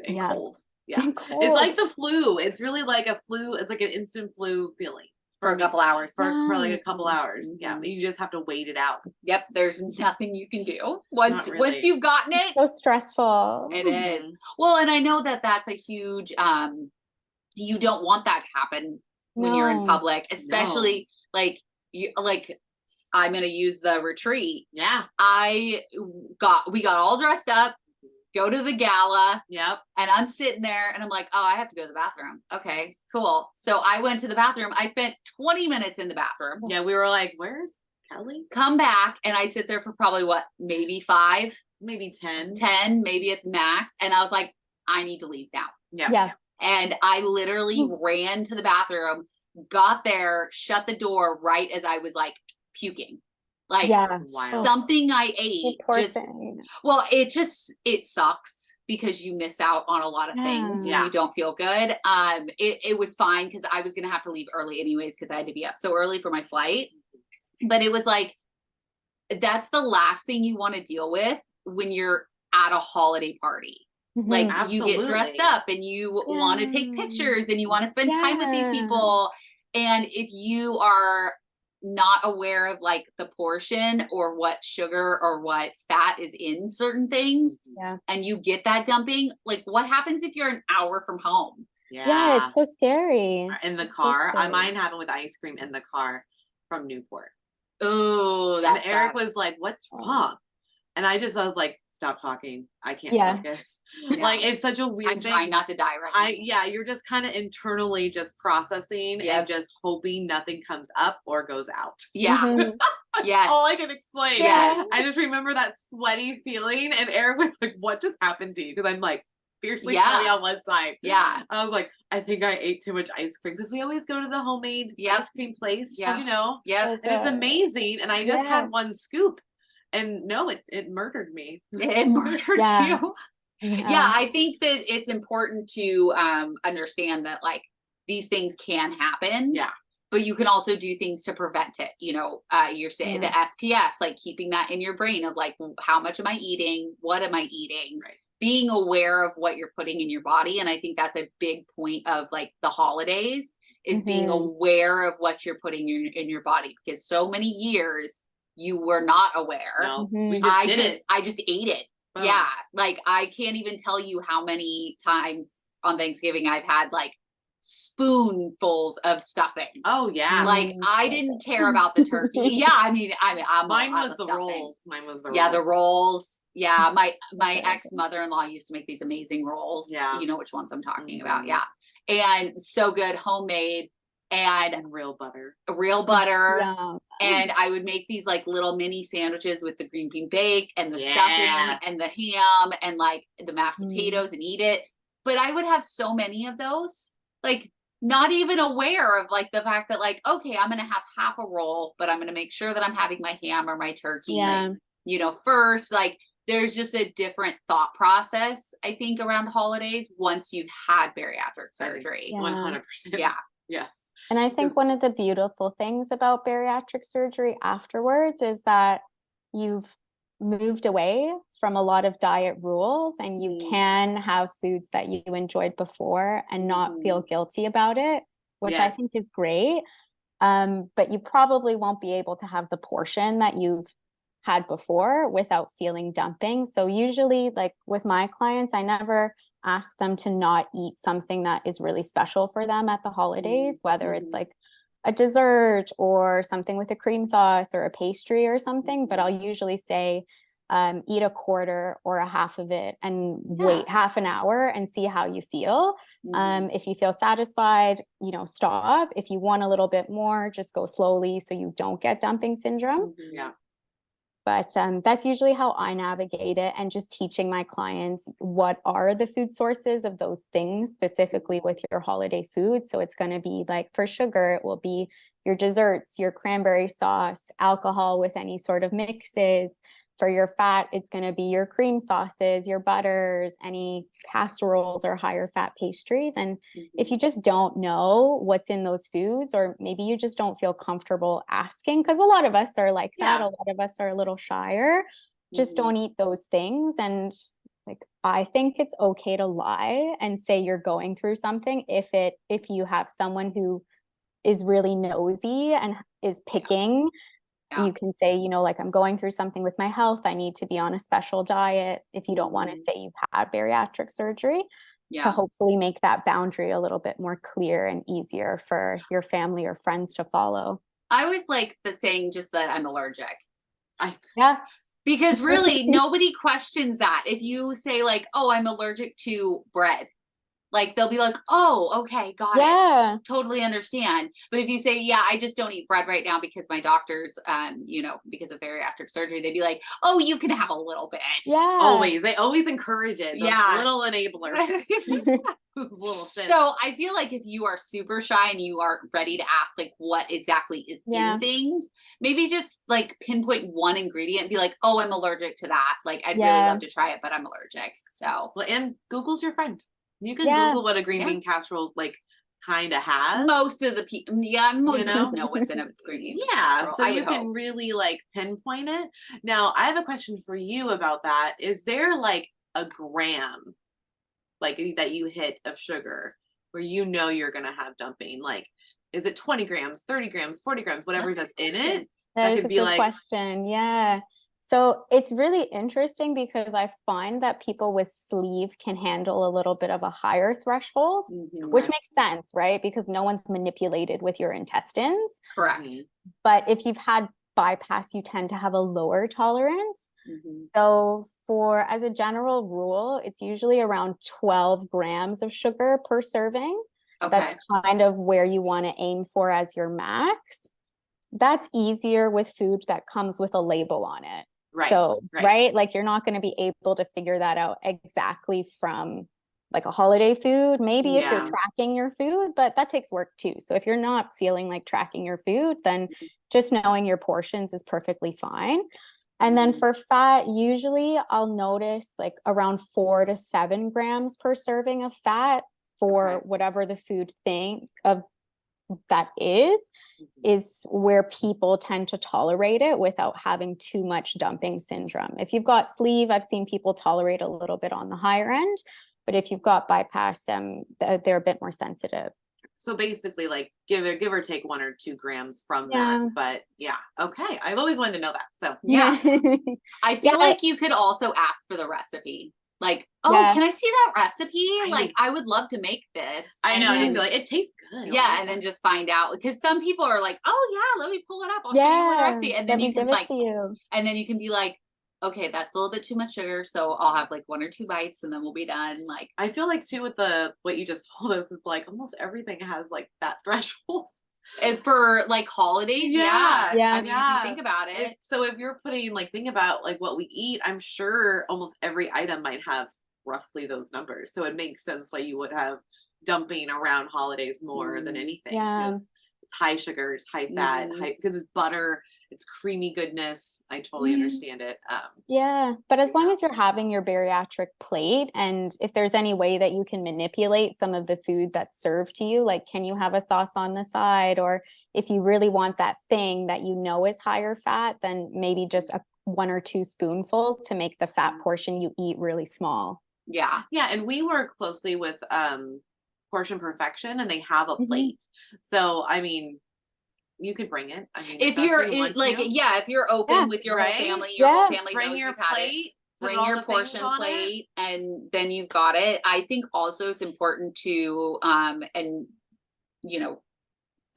[SPEAKER 2] and cold. Yeah. It's like the flu. It's really like a flu. It's like an instant flu feeling
[SPEAKER 3] For a couple hours.
[SPEAKER 2] for like a couple hours. Yeah. You just have to wait it out.
[SPEAKER 3] Yep. There's nothing you can do once
[SPEAKER 2] really.
[SPEAKER 3] once you've gotten it.
[SPEAKER 1] So stressful.
[SPEAKER 3] It is. Well, and I know that that's a huge, you don't want that to happen when you're in public, especially like I'm going to use the retreat.
[SPEAKER 2] Yeah.
[SPEAKER 3] We got all dressed up, go to the gala.
[SPEAKER 2] Yep.
[SPEAKER 3] And I'm sitting there and I'm like, oh, I have to go to the bathroom. Okay, cool. So I went to the bathroom. I spent 20 minutes in the bathroom.
[SPEAKER 2] Yeah. We were like, where's Kellie?
[SPEAKER 3] Come back. And I sit there for probably maybe 5,
[SPEAKER 2] Maybe 10.
[SPEAKER 3] 10, maybe at the max. And I was like, I need to leave now.
[SPEAKER 2] Yeah.
[SPEAKER 3] And I literally ran to the bathroom, got there, shut the door right as I was like puking. Like something I ate it sucks because you miss out on a lot of things when you don't feel good. It was fine because I was gonna have to leave early anyways because I had to be up so early for my flight. But it was like that's the last thing you want to deal with when you're at a holiday party. Like you get dressed up and you want to take pictures and you want to spend time with these people. And if you are not aware of like the portion or what sugar or what fat is in certain things and you get that dumping, like what happens if you're an hour from home?
[SPEAKER 1] It's so scary.
[SPEAKER 2] In the car. Mine happened with ice cream in the car from Newport.
[SPEAKER 3] Oh,
[SPEAKER 2] and Eric was like, what's wrong? And I was like, stop talking. I can't focus. Like it's such a weird thing.
[SPEAKER 3] I'm trying not to die right now.
[SPEAKER 2] You're just kind of internally just processing and just hoping nothing comes up or goes out.
[SPEAKER 3] Yeah.
[SPEAKER 2] Yes. All I can explain.
[SPEAKER 3] Yes.
[SPEAKER 2] I just remember that sweaty feeling and Eric was like, what just happened to you? Because I'm like fiercely sweaty on one side.
[SPEAKER 3] Yeah.
[SPEAKER 2] I was like, I think I ate too much ice cream because we always go to the homemade ice cream place, you know?
[SPEAKER 3] Yeah.
[SPEAKER 2] And it's amazing. And I just had one scoop. And no, it murdered me.
[SPEAKER 3] It murdered you. Yeah, I think that it's important to understand that like these things can happen.
[SPEAKER 2] Yeah.
[SPEAKER 3] But you can also do things to prevent it. You know, you're saying the SPF, like keeping that in your brain of like, how much am I eating? What am I eating?
[SPEAKER 2] Right.
[SPEAKER 3] Being aware of what you're putting in your body. And I think that's a big point of like the holidays is being aware of what you're putting in your body because so many years you were not aware.
[SPEAKER 2] No,
[SPEAKER 1] Mhm.
[SPEAKER 2] we just did it.
[SPEAKER 3] I just ate it.
[SPEAKER 2] Boom.
[SPEAKER 3] Yeah. Like I can't even tell you how many times on Thanksgiving I've had like spoonfuls of stuffing.
[SPEAKER 2] Oh yeah.
[SPEAKER 3] Like I didn't care about the turkey. Yeah, I'm
[SPEAKER 2] Mine
[SPEAKER 3] I'm
[SPEAKER 2] was
[SPEAKER 3] a
[SPEAKER 2] the
[SPEAKER 3] stuffing.
[SPEAKER 2] rolls. Mine was the rolls.
[SPEAKER 3] Yeah, the rolls. Yeah, my ex mother-in-law used to make these amazing rolls.
[SPEAKER 2] Yeah.
[SPEAKER 3] You know which ones I'm talking about. Yeah, and so good, homemade, and
[SPEAKER 2] real butter.
[SPEAKER 1] Yeah.
[SPEAKER 3] And I would make these like little mini sandwiches with the green bean bake and the stuffing and the ham and like the mashed potatoes and eat it. But I would have so many of those, like not even aware of like the fact that like, okay, I'm going to have half a roll, but I'm going to make sure that I'm having my ham or my turkey, you know, first. Like there's just a different thought process, I think, around holidays once you've had bariatric surgery.
[SPEAKER 2] 100%.
[SPEAKER 3] Yeah.
[SPEAKER 2] Yes.
[SPEAKER 1] And I think one of the beautiful things about bariatric surgery afterwards is that you've moved away from a lot of diet rules and you can have foods that you enjoyed before and not feel guilty about it, which I think is great. But you probably won't be able to have the portion that you've had before without feeling dumping. So usually, like with my clients, I never ask them to not eat something that is really special for them at the holidays, whether it's like a dessert or something with a cream sauce or a pastry or something. But I'll usually say, eat a quarter or a half of it and wait half an hour and see how you feel. If you feel satisfied, you know, stop. If you want a little bit more, just go slowly so you don't get dumping syndrome.
[SPEAKER 2] Yeah.
[SPEAKER 1] But that's usually how I navigate it, and just teaching my clients what are the food sources of those things, specifically with your holiday food. So it's going to be like for sugar, it will be your desserts, your cranberry sauce, alcohol with any sort of mixes. For your fat, it's going to be your cream sauces, your butters, any casseroles or higher fat pastries. And if you just don't know what's in those foods, or maybe you just don't feel comfortable asking, because a lot of us are like that, a lot of us are a little shyer, just don't eat those things. And like, I think it's okay to lie and say you're going through something if you have someone who is really nosy and is picking. You can say, you know, like, I'm going through something with my health. I need to be on a special diet. If you don't want to say you've had bariatric surgery, to hopefully make that boundary a little bit more clear and easier for your family or friends to follow.
[SPEAKER 3] I always like the saying just that I'm allergic. Because really nobody questions that. If you say like, oh, I'm allergic to bread, like they'll be like, oh, okay, got it. Totally understand. But if you say, yeah, I just don't eat bread right now because my doctor's, you know, because of bariatric surgery, they'd be like, oh, you can have a little bit.
[SPEAKER 2] Always. They always encourage it. Those little enablers. Those little shit.
[SPEAKER 3] So I feel like if you are super shy and you are ready to ask like what exactly is in things, maybe just like pinpoint one ingredient and be like, oh, I'm allergic to that. Like I'd really love to try it, but I'm allergic. So
[SPEAKER 2] well, and Google's your friend. You can Google what a green bean casserole like kind of has.
[SPEAKER 3] Most of the people, most of us know what's in a green bean casserole.
[SPEAKER 2] So you can really like pinpoint it. Now, I have a question for you about that. Is there like a gram, like that you hit of sugar where you know you're gonna have dumping? Like, is it 20 grams, 30 grams, 40 grams, whatever that's in it?
[SPEAKER 1] That is a good question. Yeah. So it's really interesting because I find that people with sleeve can handle a little bit of a higher threshold, which makes sense, right? Because no one's manipulated with your intestines.
[SPEAKER 3] Correct.
[SPEAKER 1] But if you've had bypass, you tend to have a lower tolerance. So as a general rule, it's usually around 12 grams of sugar per serving. That's kind of where you want to aim for as your max. That's easier with food that comes with a label on it. Right. Like you're not going to be able to figure that out exactly from like a holiday food, maybe if you're tracking your food, but that takes work too. So if you're not feeling like tracking your food, then just knowing your portions is perfectly fine. And then for fat, usually I'll notice like around 4 to 7 grams per serving of fat for whatever the food thing of that is where people tend to tolerate it without having too much dumping syndrome. If you've got sleeve, I've seen people tolerate a little bit on the higher end, but if you've got bypass, they're a bit more sensitive.
[SPEAKER 2] So basically like give or take 1 or 2 grams from that. But yeah. Okay. I've always wanted to know that. So
[SPEAKER 3] yeah. I feel like you could also ask for the recipe. Like, oh, can I see that recipe? I would love to make this.
[SPEAKER 2] I know. Just be like, it tastes good.
[SPEAKER 3] Yeah. And then just find out, because some people are like, oh yeah, let me pull it up. I'll show you the recipe. And then you can like, and then you can be like, okay, that's a little bit too much sugar. So I'll have like 1 or 2 bites and then we'll be done. Like,
[SPEAKER 2] I feel like too, with what you just told us, it's like almost everything has like that threshold.
[SPEAKER 3] And for like holidays. Yeah. I mean, if you think about it.
[SPEAKER 2] So if you're putting think about like what we eat, I'm sure almost every item might have roughly those numbers. So it makes sense why you would have dumping around holidays more than anything.
[SPEAKER 1] Yeah.
[SPEAKER 2] It's high sugars, high fat, because it's butter, it's creamy goodness. I totally understand it.
[SPEAKER 1] But as long as you're having your bariatric plate, and if there's any way that you can manipulate some of the food that's served to you, like can you have a sauce on the side, or if you really want that thing that you know is higher fat, then maybe just 1 or 2 spoonfuls to make the fat portion you eat really small.
[SPEAKER 3] Yeah.
[SPEAKER 2] And we work closely with Portion Perfection, and they have a plate. So I mean, you could bring it. I mean,
[SPEAKER 3] if you're if you're open with your whole family, your whole family
[SPEAKER 2] bring
[SPEAKER 3] knows
[SPEAKER 2] your
[SPEAKER 3] you've had
[SPEAKER 2] plate,
[SPEAKER 3] it. Bring your portion plate, and then you've got it. I think also it's important to and you know,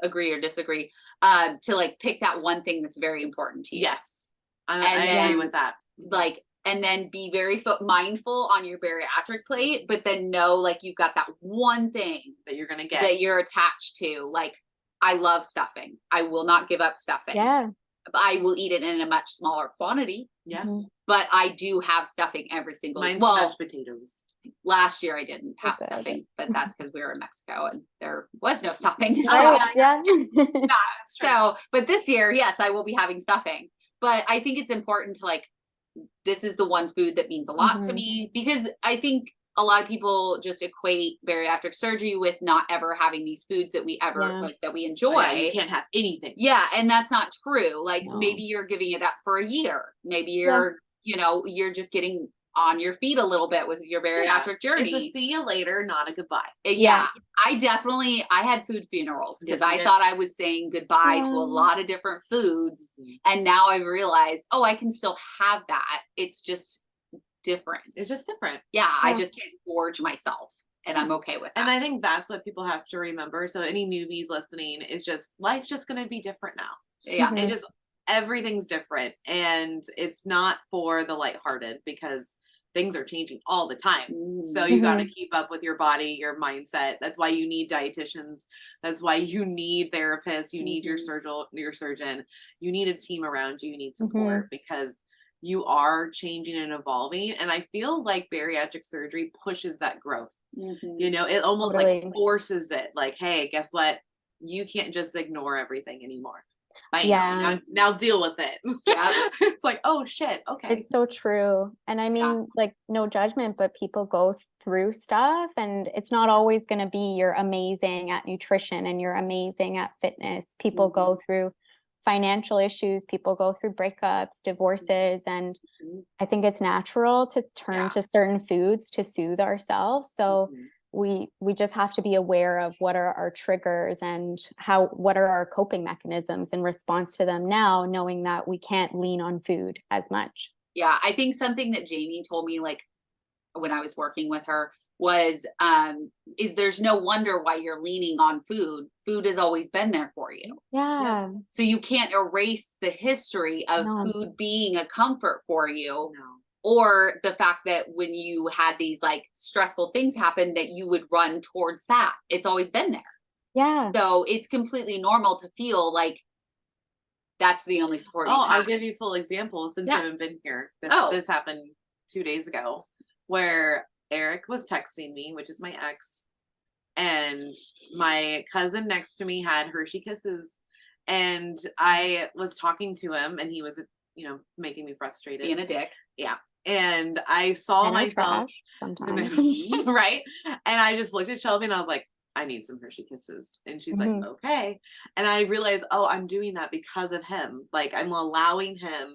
[SPEAKER 3] agree or disagree, to like pick that one thing that's very important to you.
[SPEAKER 2] Yes, I agree with that.
[SPEAKER 3] Like, and then be very mindful on your bariatric plate, but then know like you've got that one thing
[SPEAKER 2] that you're gonna get,
[SPEAKER 3] that you're attached to. Like, I love stuffing. I will not give up stuffing.
[SPEAKER 1] Yeah.
[SPEAKER 3] I will eat it in a much smaller quantity.
[SPEAKER 2] Yeah.
[SPEAKER 3] But I do have stuffing every single
[SPEAKER 2] day. Mine's mashed potatoes.
[SPEAKER 3] Last year I didn't have stuffing, but that's because we were in Mexico and there was no stuffing. So, but this year, yes, I will be having stuffing. But I think it's important to like, this is the one food that means a lot to me, because I think a lot of people just equate bariatric surgery with not ever having these foods that we ever like, that we enjoy.
[SPEAKER 2] Oh, you can't have anything.
[SPEAKER 3] Yeah. And that's not true. Like maybe you're giving it up for a year. Maybe you're, you know, you're just getting on your feet a little bit with your bariatric journey.
[SPEAKER 2] It's a see you later, not a goodbye.
[SPEAKER 3] I had food funerals because I thought I was saying goodbye to a lot of different foods. And now I've realized, oh, I can still have that. It's just different.
[SPEAKER 2] It's just different.
[SPEAKER 3] I just can't gorge myself, and I'm okay with that.
[SPEAKER 2] And I think that's what people have to remember. So any newbies listening, is just life's just going to be different now. It just, everything's different, and it's not for the lighthearted, because things are changing all the time. So you got to keep up with your body, your mindset. That's why you need dietitians. That's why you need therapists. You need your surgeon. You need a team around you. You need support, because you are changing and evolving. And I feel like bariatric surgery pushes that growth. You know, it almost like forces it. Like, hey, guess what? You can't just ignore everything anymore. Now deal with it. It's like, oh shit, okay.
[SPEAKER 1] It's so true. And I mean, like, no judgment, but people go through stuff, and it's not always going to be you're amazing at nutrition and you're amazing at fitness. People go through financial issues, people go through breakups, divorces, and I think it's natural to turn to certain foods to soothe ourselves. So we just have to be aware of what are our triggers and what are our coping mechanisms in response to them now, knowing that we can't lean on food as much.
[SPEAKER 3] Yeah, I think something that Jamie told me, like when I was working with her, was there's no wonder why you're leaning on food. Food has always been there for you. So you can't erase the history of food being a comfort for you. Or the fact that when you had these like stressful things happen, that you would run towards that. It's always been there. So it's completely normal to feel like that's the only support.
[SPEAKER 2] I'll give you full examples since you haven't been here. This happened 2 days ago, where Eric was texting me, which is my ex, and my cousin next to me had Hershey Kisses, and I was talking to him, and he was, making me frustrated,
[SPEAKER 3] being a dick.
[SPEAKER 2] And I saw myself
[SPEAKER 1] sometimes,
[SPEAKER 2] right? And I just looked at Shelby and I was like, I need some Hershey Kisses. And she's like, okay. And I realized, I'm doing that because of him. Like, I'm allowing him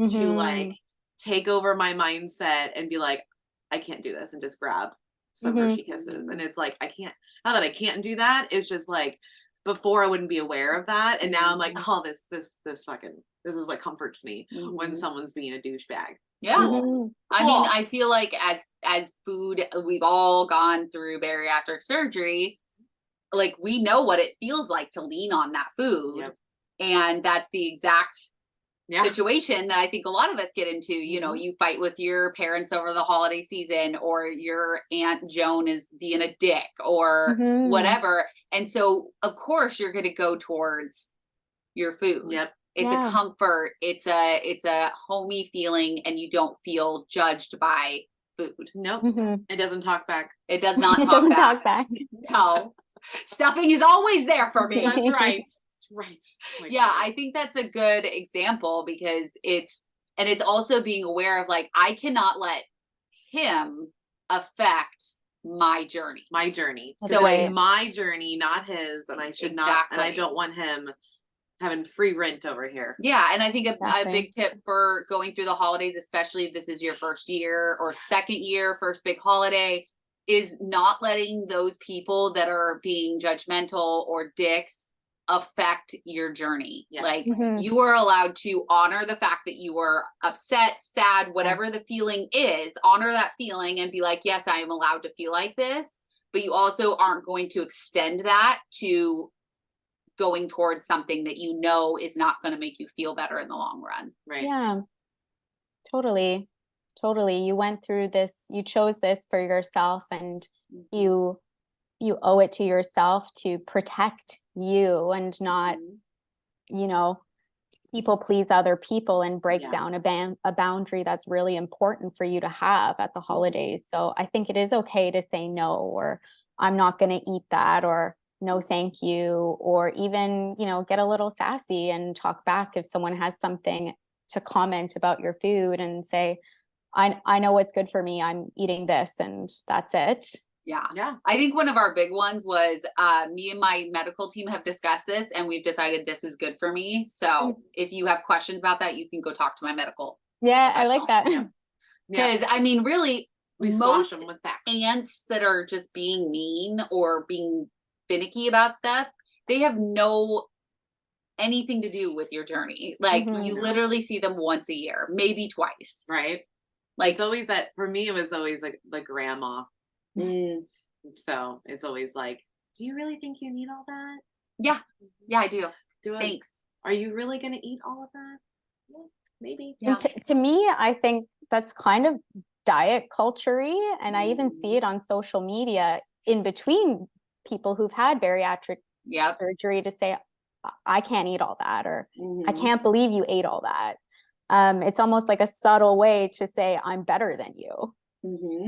[SPEAKER 2] to like take over my mindset and be like, I can't do this, and just grab some Hershey Kisses. And it's like, I can't, not that I can't do that. It's just like, before I wouldn't be aware of that. And now I'm like, oh, this is what comforts me when someone's being a douchebag.
[SPEAKER 3] Yeah.
[SPEAKER 2] Cool.
[SPEAKER 3] I mean, I feel like as food, we've all gone through bariatric surgery. Like, we know what it feels like to lean on that food.
[SPEAKER 2] Yep.
[SPEAKER 3] And that's the exact situation that I think a lot of us get into. You know, you fight with your parents over the holiday season, or your Aunt Joan is being a dick, or whatever. And so of course you're going to go towards your food.
[SPEAKER 2] Yep.
[SPEAKER 3] It's a comfort. It's a homey feeling, and you don't feel judged by food.
[SPEAKER 2] Nope. It doesn't talk back.
[SPEAKER 3] It does not
[SPEAKER 1] It
[SPEAKER 3] talk
[SPEAKER 1] doesn't
[SPEAKER 3] back.
[SPEAKER 1] talk back.
[SPEAKER 3] No. Stuffing is always there for me.
[SPEAKER 2] That's right. That's right. Oh
[SPEAKER 3] Yeah,
[SPEAKER 2] God.
[SPEAKER 3] I think that's a good example, because it's also being aware of, like, I cannot let him affect my journey.
[SPEAKER 2] My journey.
[SPEAKER 3] So
[SPEAKER 2] it's my journey, not his, and I should not, and I don't want him having free rent over here.
[SPEAKER 3] Yeah, and I think a big tip for going through the holidays, especially if this is your first year or second year, first big holiday, is not letting those people that are being judgmental or dicks affect your journey.
[SPEAKER 2] Yes.
[SPEAKER 3] Like, you are allowed to honor the fact that you were upset, sad, whatever the feeling is, honor that feeling and be like, yes, I am allowed to feel like this, but you also aren't going to extend that to going towards something that you know is not going to make you feel better in the long run.
[SPEAKER 2] Right.
[SPEAKER 1] Yeah, totally. You went through this, you chose this for yourself, and you owe it to yourself to protect you and not, you know, people please other people and break down a boundary that's really important for you to have at the holidays. So I think it is okay to say no, or I'm not going to eat that, or no, thank you, or even, you know, get a little sassy and talk back if someone has something to comment about your food, and say, I know what's good for me. I'm eating this, and that's it.
[SPEAKER 3] Yeah. I think one of our big ones was me and my medical team have discussed this, and we've decided this is good for me. So if you have questions about that, you can go talk to my medical.
[SPEAKER 1] Yeah, I like that.
[SPEAKER 3] Because I mean, really,
[SPEAKER 2] We
[SPEAKER 3] most
[SPEAKER 2] squash them with facts.
[SPEAKER 3] ants that are just being mean or being finicky about stuff, they have no anything to do with your journey. Like, you literally see them once a year, maybe twice.
[SPEAKER 2] Right.
[SPEAKER 3] Like,
[SPEAKER 2] It's always that, for me, it was always like the grandma. So it's always like, do you really think you need all that?
[SPEAKER 3] yeah, I do. Thanks.
[SPEAKER 2] Are you really going to eat all of that? Yeah, maybe.
[SPEAKER 1] And to me, I think that's kind of diet culture-y, and I even see it on social media in between people who've had bariatric surgery, to say, I can't eat all that, or I can't believe you ate all that. It's almost like a subtle way to say, I'm better than you.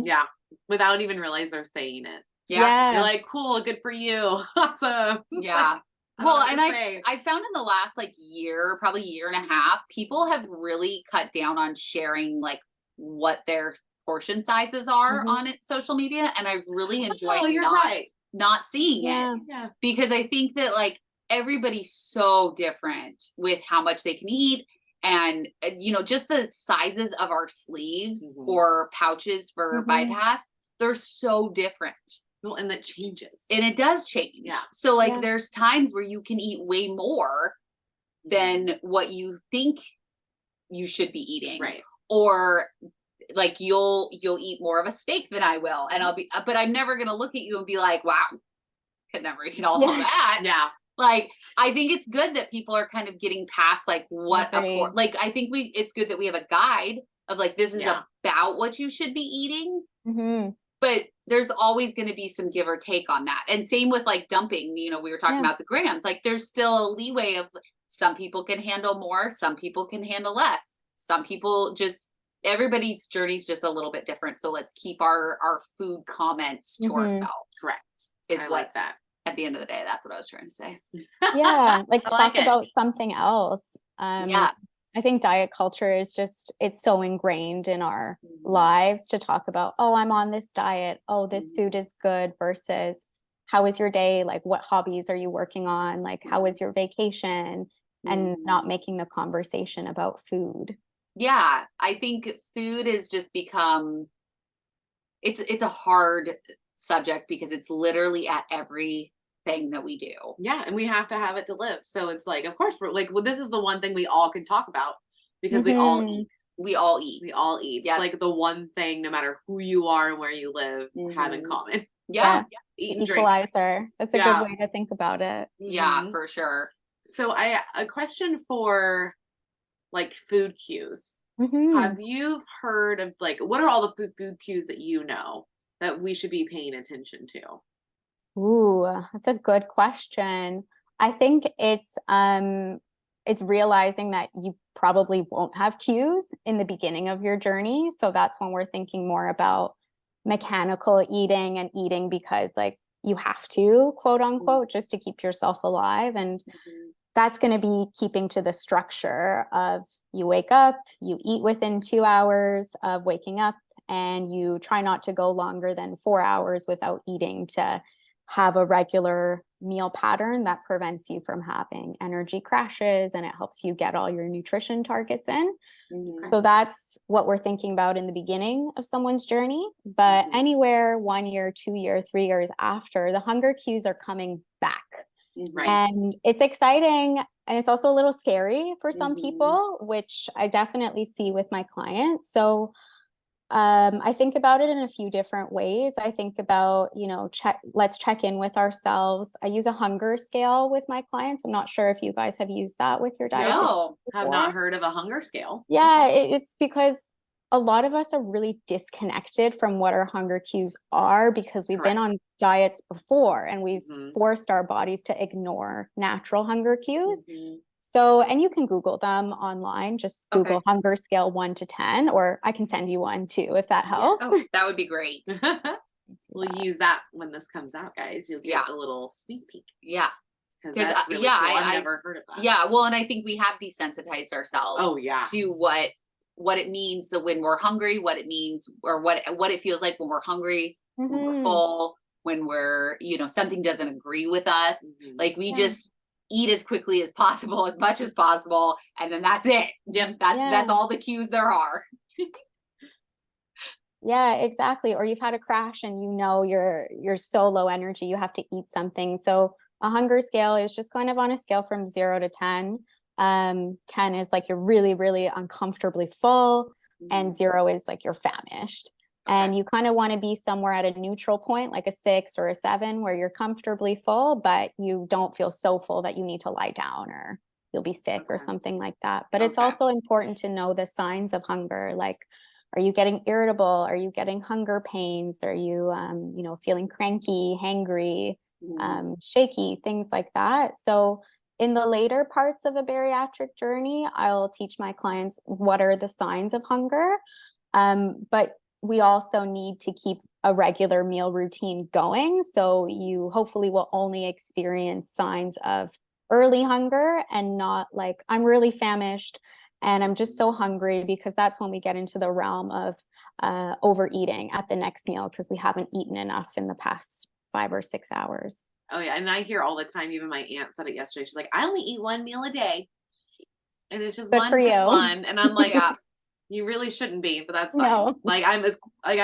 [SPEAKER 2] Yeah. Without even realize they're saying it.
[SPEAKER 3] Yeah.
[SPEAKER 2] You're like, cool, good for you. Awesome.
[SPEAKER 3] Yeah. Well, and I found in the last year, probably year and a half, people have really cut down on sharing like what their portion sizes are on social media. And I really enjoy not seeing it.
[SPEAKER 2] Yeah.
[SPEAKER 3] Because I think that like everybody's so different with how much they can eat. And, you know, just the sizes of our sleeves or pouches for bypass, they're so different.
[SPEAKER 2] Well, and that changes.
[SPEAKER 3] And it does change.
[SPEAKER 2] Yeah.
[SPEAKER 3] So like there's times where you can eat way more than what you think you should be eating.
[SPEAKER 2] Right.
[SPEAKER 3] Or like you'll eat more of a steak than I will. And but I'm never going to look at you and be like, wow, could never eat all of that.
[SPEAKER 2] Yeah.
[SPEAKER 3] Like, I think it's good that people are kind of getting past like what like, I think it's good that we have a guide of like, this is about what you should be eating, but there's always going to be some give or take on that. And same with like dumping, you know, we were talking about the grams, like there's still a leeway of some people can handle more, some people can handle less. Some people just, everybody's journey is just a little bit different. So let's keep our food comments to ourselves.
[SPEAKER 2] Correct.
[SPEAKER 3] I
[SPEAKER 2] like that.
[SPEAKER 3] At the end of the day, that's what I was trying to say.
[SPEAKER 1] Yeah, like talk
[SPEAKER 2] it.
[SPEAKER 1] about something else. I think diet culture is just, it's so ingrained in our lives to talk about, oh, I'm on this diet. Oh, this food is good, versus how was your day? Like, what hobbies are you working on? Like, how was your vacation? And not making the conversation about food.
[SPEAKER 3] Yeah, I think food has just become it's a hard subject because it's literally at everything that we do.
[SPEAKER 2] Yeah. And we have to have it to live. So it's like, of course we're like, well, this is the one thing we all can talk about because we all eat.
[SPEAKER 3] We all eat.
[SPEAKER 2] We all eat.
[SPEAKER 3] Yep.
[SPEAKER 2] It's like the one thing, no matter who you are and where you live, have in common.
[SPEAKER 3] Yeah.
[SPEAKER 2] Eat and drink.
[SPEAKER 1] Equalizer. That's a good way to think about it.
[SPEAKER 3] Yeah, for sure.
[SPEAKER 2] So a question for like food cues. Have you heard of like, what are all the food cues that you know that we should be paying attention to?
[SPEAKER 1] Ooh, that's a good question. I think it's realizing that you probably won't have cues in the beginning of your journey. So that's when we're thinking more about mechanical eating and eating because like you have to, quote unquote, just to keep yourself alive. And that's going to be keeping to the structure of you wake up, you eat within 2 hours of waking up, and you try not to go longer than 4 hours without eating to have a regular meal pattern that prevents you from having energy crashes, and it helps you get all your nutrition targets in. So that's what we're thinking about in the beginning of someone's journey. But anywhere 1 year, 2 year, 3 years after, the hunger cues are coming back. And it's exciting. And it's also a little scary for some people, which I definitely see with my clients. So I think about it in a few different ways. I think about, let's check in with ourselves. I use a hunger scale with my clients. I'm not sure if you guys have used that with your diet.
[SPEAKER 2] No, have not heard of a hunger scale.
[SPEAKER 1] Yeah, it's because a lot of us are really disconnected from what our hunger cues are because we've been on diets before and we've forced our bodies to ignore natural hunger cues. So, and you can Google them online, just Google hunger scale 1 to 10, or I can send you one too, if that helps.
[SPEAKER 3] Oh, that would be great.
[SPEAKER 2] We'll use that when this comes out, guys. You'll get a little sneak peek.
[SPEAKER 3] Yeah.
[SPEAKER 2] Because that's really cool. I've never heard of that.
[SPEAKER 3] Yeah. Well, and I think we have desensitized ourselves to what it means. So when we're hungry, what it means, or what it feels like when we're hungry, when we're full, when we're, something doesn't agree with us. Like we just eat as quickly as possible, as much as possible, and then that's it. That's all the cues there are.
[SPEAKER 1] Yeah, exactly. Or you've had a crash and you're so low energy, you have to eat something. So a hunger scale is just kind of on a scale from 0 to 10. 10 is like you're really, really uncomfortably full, and 0 is like you're famished. And you kind of want to be somewhere at a neutral point, like a 6 or a 7, where you're comfortably full, but you don't feel so full that you need to lie down or you'll be sick or something like that. But it's also important to know the signs of hunger. Like, are you getting irritable? Are you getting hunger pains? Are you, feeling cranky, hangry, shaky, things like that? So in the later parts of a bariatric journey, I'll teach my clients what are the signs of hunger. But we also need to keep a regular meal routine going. So you hopefully will only experience signs of early hunger and not like, I'm really famished and I'm just so hungry, because that's when we get into the realm of overeating at the next meal because we haven't eaten enough in the past 5 or 6 hours.
[SPEAKER 2] Oh yeah. And I hear all the time, even my aunt said it yesterday. She's like, I only eat 1 meal a day. And it's just
[SPEAKER 1] good for you.
[SPEAKER 2] one. And I'm like, you really shouldn't be, but that's fine. No. Like I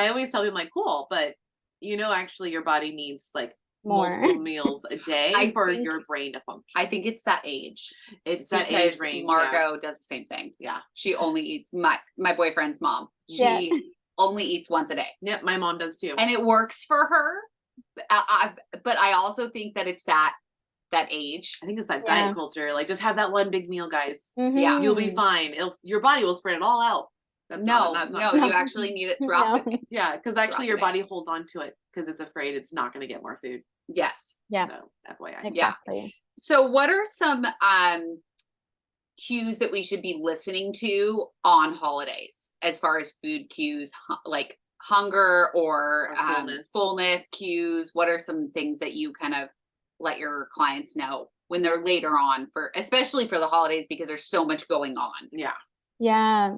[SPEAKER 2] always tell people, like, cool, but actually your body needs like multiple meals a day for your brain to function.
[SPEAKER 3] I think it's that age.
[SPEAKER 2] It's that age range.
[SPEAKER 3] Margot does the same thing. Yeah. She only eats my boyfriend's mom. She only eats once a day.
[SPEAKER 2] Yep. My mom does too.
[SPEAKER 3] And it works for her. But I also think that it's that age.
[SPEAKER 2] I think it's that diet culture. Like, just have that one big meal, guys.
[SPEAKER 3] Yeah.
[SPEAKER 2] You'll be fine. Your body will spread it all out.
[SPEAKER 3] That's not you actually need it throughout the day.
[SPEAKER 2] Yeah, because actually your body holds on to it because it's afraid it's not going to get more food.
[SPEAKER 3] Yes.
[SPEAKER 1] Yeah.
[SPEAKER 2] So FYI.
[SPEAKER 1] Exactly.
[SPEAKER 3] Yeah. So what are some cues that we should be listening to on holidays as far as food cues, like hunger or fullness cues? What are some things that you kind of let your clients know when they're later on, especially for the holidays, because there's so much going on?
[SPEAKER 1] Yeah,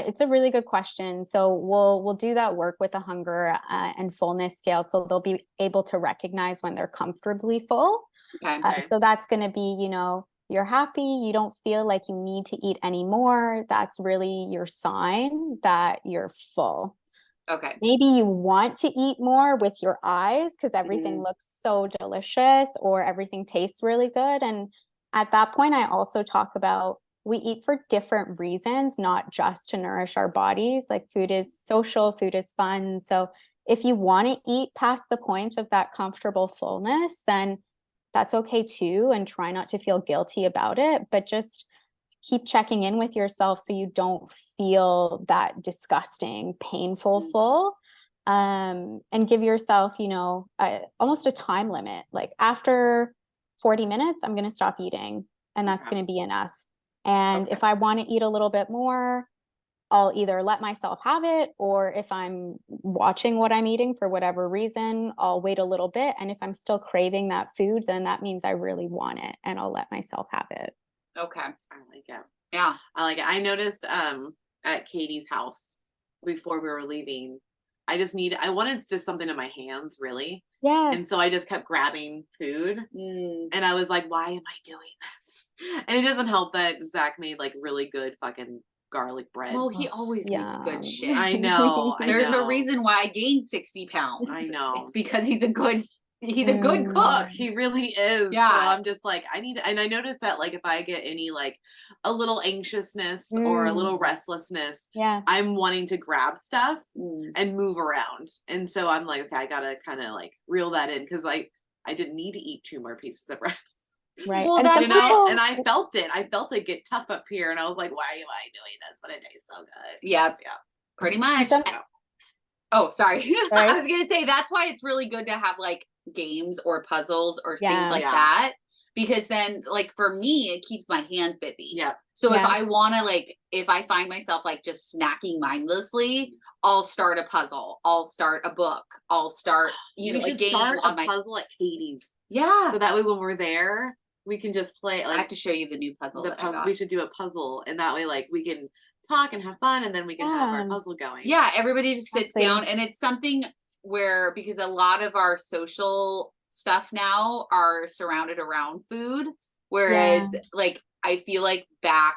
[SPEAKER 1] it's a really good question. So we'll do that work with the hunger and fullness scale, so they'll be able to recognize when they're comfortably full. So that's going to be, you're happy, you don't feel like you need to eat anymore. That's really your sign that you're full.
[SPEAKER 3] Okay.
[SPEAKER 1] Maybe you want to eat more with your eyes because everything looks so delicious or everything tastes really good. And at that point, I also talk about we eat for different reasons, not just to nourish our bodies. Like food is social, food is fun. So if you want to eat past the point of that comfortable fullness, then that's okay too. And try not to feel guilty about it, but just keep checking in with yourself so you don't feel that disgusting, painful full. And give yourself, almost a time limit. Like after 40 minutes, I'm going to stop eating and that's going to be enough. And if I want to eat a little bit more, I'll either let myself have it, or if I'm watching what I'm eating for whatever reason, I'll wait a little bit. And if I'm still craving that food, then that means I really want it and I'll let myself have it.
[SPEAKER 3] Okay.
[SPEAKER 2] I like it.
[SPEAKER 3] Yeah.
[SPEAKER 2] I like it. I noticed at Katie's house before we were leaving, I wanted just something in my hands, really.
[SPEAKER 1] Yeah.
[SPEAKER 2] And so I just kept grabbing food. And I was like, why am I doing this? And it doesn't help that Zach made like really good fucking garlic bread.
[SPEAKER 3] Well, he always makes good shit.
[SPEAKER 2] I know.
[SPEAKER 3] There's a reason why I gained 60 pounds.
[SPEAKER 2] I know.
[SPEAKER 3] It's because he's a good cook.
[SPEAKER 2] He really is.
[SPEAKER 3] Yeah.
[SPEAKER 2] So I'm just like, and I noticed that like if I get any like a little anxiousness or a little restlessness, I'm wanting to grab stuff and move around. And so I'm like, okay, I gotta kind of like reel that in because I didn't need to eat 2 more pieces of bread.
[SPEAKER 1] Right.
[SPEAKER 3] Well,
[SPEAKER 1] and
[SPEAKER 3] that's
[SPEAKER 2] and I felt it get tough up here. And I was like, why am I doing this? But it tastes so good.
[SPEAKER 3] Yeah. Pretty much. Oh, sorry. I was gonna say that's why it's really good to have like games or puzzles or things like that, because then like for me it keeps my hands busy. So if I want to if I find myself like just snacking mindlessly, I'll start a puzzle, I'll start a book, I'll start
[SPEAKER 2] you should start a puzzle at Katie's. So that way when we're there we can just play. Like,
[SPEAKER 3] I have to show you the new puzzle.
[SPEAKER 2] We should do a puzzle, and that way like we can talk and have fun, and then we can have our puzzle going.
[SPEAKER 3] Yeah, everybody just sits down, and it's something where, because a lot of our social stuff now are surrounded around food, whereas like I feel like back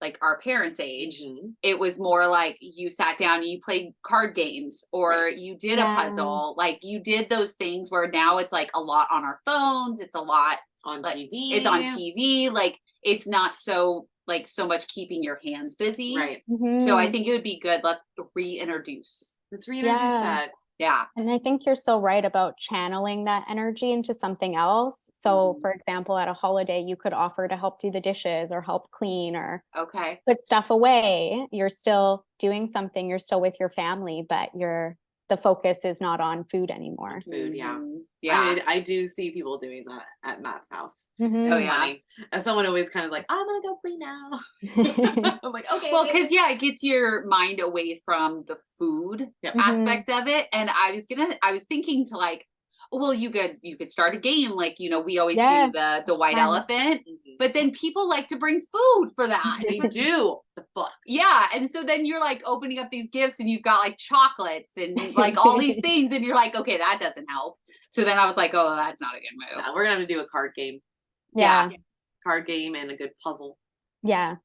[SPEAKER 3] like our parents' age, it was more like you sat down and you played card games or you did a puzzle, like you did those things, where now it's like a lot on our phones, it's a lot
[SPEAKER 2] on
[SPEAKER 3] like,
[SPEAKER 2] TV.
[SPEAKER 3] It's on TV, like it's not so like so much keeping your hands busy.
[SPEAKER 2] Right.
[SPEAKER 3] So I think it would be good. Let's reintroduce
[SPEAKER 2] that.
[SPEAKER 3] Yeah.
[SPEAKER 1] And I think you're so right about channeling that energy into something else. So for example, at a holiday, you could offer to help do the dishes or help clean or put stuff away. You're still doing something, you're still with your family, but the focus is not on food anymore.
[SPEAKER 2] Food,
[SPEAKER 3] yeah.
[SPEAKER 2] I do see people doing that at Matt's house.
[SPEAKER 3] Oh yeah.
[SPEAKER 2] Funny. Someone always kind of like, I'm gonna go clean now. I'm like, okay.
[SPEAKER 3] Well, because it gets your mind away from the food aspect of it. And I was thinking to like, well, you could start a game, like, we always do the white elephant, but then people like to bring food for that.
[SPEAKER 2] They do. The fuck.
[SPEAKER 3] Yeah. And so then you're like opening up these gifts and you've got like chocolates and like all these things, and you're like, okay, that doesn't help. So then I was like, oh, that's not a good move.
[SPEAKER 2] We're gonna have to do a card game.
[SPEAKER 1] Yeah.
[SPEAKER 2] Card game and a good puzzle.
[SPEAKER 1] Yeah.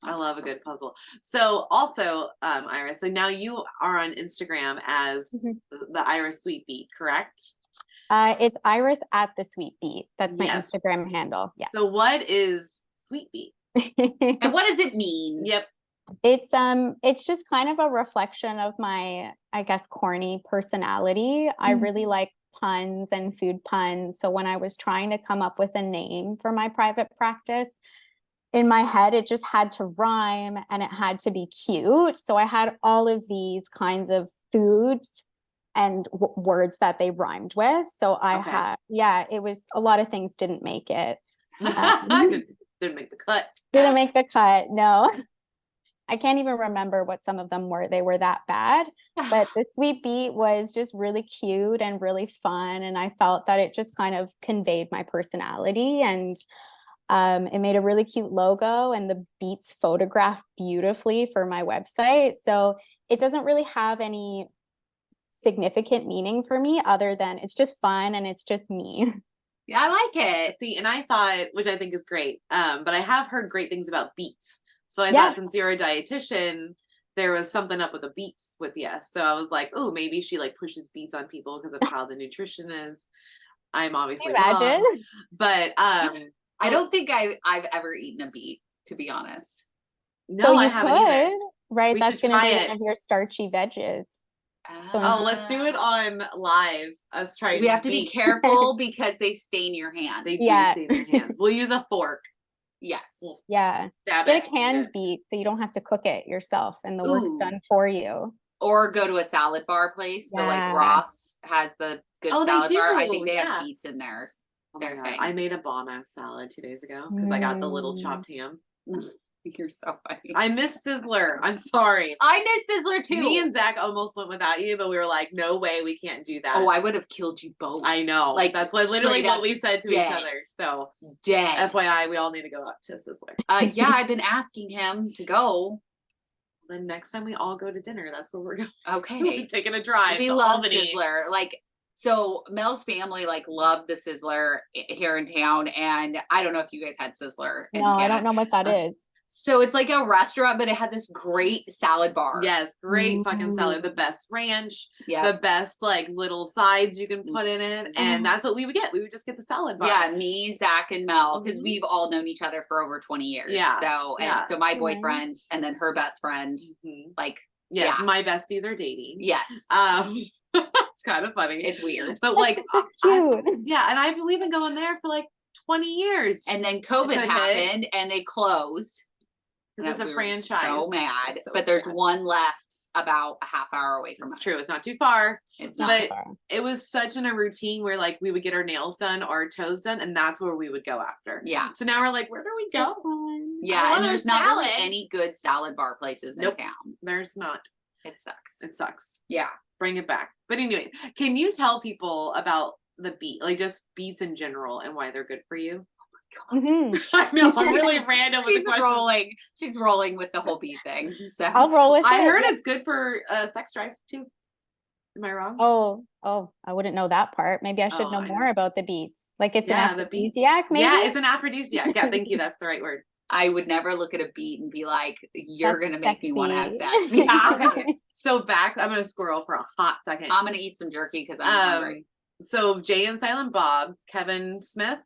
[SPEAKER 2] I love a good puzzle. So also, Iris, so now you are on Instagram as the Iris Sweet Beet, correct?
[SPEAKER 1] It's Iris at the Sweet Beet. That's my Instagram handle. Yeah.
[SPEAKER 2] So what is Sweet Beet?
[SPEAKER 3] And what does it mean?
[SPEAKER 2] Yep.
[SPEAKER 1] It's just kind of a reflection of my, I guess, corny personality. I really like puns and food puns. So when I was trying to come up with a name for my private practice, in my head, it just had to rhyme and it had to be cute. So I had all of these kinds of foods and words that they rhymed with. So I had, it was a lot of things didn't make it.
[SPEAKER 2] Didn't make the cut.
[SPEAKER 1] Didn't make the cut. No, I can't even remember what some of them were. They were that bad, but the Sweet Beet was just really cute and really fun. And I felt that it just kind of conveyed my personality, and it made a really cute logo, and the beets photographed beautifully for my website. So it doesn't really have any significant meaning for me other than it's just fun and it's just me.
[SPEAKER 3] Yeah, I like it.
[SPEAKER 2] See, and I thought, which I think is great, but I have heard great things about beets. So I thought, since you're a dietitian, there was something up with the beets with you. So I was like, oh, maybe she like pushes beets on people because of how the nutrition is. I'm obviously wrong. But
[SPEAKER 3] I don't think I've ever eaten a beet, to be honest.
[SPEAKER 2] No,
[SPEAKER 1] so
[SPEAKER 2] I haven't either.
[SPEAKER 1] Right, that's going to be
[SPEAKER 2] it.
[SPEAKER 1] one of your starchy veggies.
[SPEAKER 2] Let's do it on live. Us trying.
[SPEAKER 3] We have to be careful because they stain your hands.
[SPEAKER 2] They do stain your hands. We'll use a fork.
[SPEAKER 3] Yes.
[SPEAKER 1] Get a canned beet so you don't have to cook it yourself and the work's done for you.
[SPEAKER 3] Or go to a salad bar place. So like Ross has the good salad bar. I think they have beets in there.
[SPEAKER 2] Oh my God. I made a bomb ass salad 2 days ago because I got the little chopped ham.
[SPEAKER 3] You're so funny.
[SPEAKER 2] I miss Sizzler. I'm sorry.
[SPEAKER 3] I miss Sizzler too.
[SPEAKER 2] Me and Zach almost went without you, but we were like, no way, we can't do that.
[SPEAKER 3] Oh, I would have killed you both.
[SPEAKER 2] I know.
[SPEAKER 3] Like
[SPEAKER 2] that's literally what we said to each other. So FYI, we all need to go up to Sizzler.
[SPEAKER 3] Yeah, I've been asking him to go.
[SPEAKER 2] Then next time we all go to dinner, that's where we're going.
[SPEAKER 3] Okay.
[SPEAKER 2] We're taking a drive.
[SPEAKER 3] We love Sizzler. Like, so Mel's family like loved the Sizzler here in town. And I don't know if you guys had Sizzler.
[SPEAKER 1] No, I don't know what that is.
[SPEAKER 3] So it's like a restaurant, but it had this great salad bar.
[SPEAKER 2] Yes, great fucking salad. The best ranch, the best like little sides you can put in it. And that's what we would get. We would just get the salad bar.
[SPEAKER 3] Yeah, me, Zach, and Mel, because we've all known each other for over 20 years.
[SPEAKER 2] Yeah.
[SPEAKER 3] So my boyfriend and then her best friend, like,
[SPEAKER 2] my besties are dating.
[SPEAKER 3] Yes.
[SPEAKER 2] It's kind of funny.
[SPEAKER 3] It's weird.
[SPEAKER 2] But like,
[SPEAKER 1] it's cute.
[SPEAKER 2] We've been going there for like 20 years.
[SPEAKER 3] And then COVID happened and they closed.
[SPEAKER 2] It's a franchise.
[SPEAKER 3] So mad. But there's one left about a half hour away from us.
[SPEAKER 2] It's true. It's not too far.
[SPEAKER 3] It's not too far.
[SPEAKER 2] It was such in a routine where like we would get our nails done or our toes done, and that's where we would go after.
[SPEAKER 3] Yeah.
[SPEAKER 2] So now we're like, where do we go?
[SPEAKER 3] Yeah, and there's not really any good salad bar places in town.
[SPEAKER 2] There's not.
[SPEAKER 3] It sucks.
[SPEAKER 2] It sucks.
[SPEAKER 3] Yeah.
[SPEAKER 2] Bring it back. But anyway, can you tell people about the beet, like just beets in general and why they're good for you? I know, I'm really random with the questions.
[SPEAKER 3] She's rolling with the whole beet thing. So
[SPEAKER 1] I'll roll with it.
[SPEAKER 2] I heard it's good for sex drive too. Am I wrong?
[SPEAKER 1] Oh, I wouldn't know that part. Maybe I should know more about the beets. Like it's an aphrodisiac, maybe?
[SPEAKER 2] Yeah, it's an aphrodisiac. Yeah, thank you. That's the right word.
[SPEAKER 3] I would never look at a beet and be like, you're going to make me want to have sex. Yeah.
[SPEAKER 2] So I'm going to squirrel for a hot second.
[SPEAKER 3] I'm going to eat some jerky because I'm hungry.
[SPEAKER 2] So Jay and Silent Bob, Kevin Smith,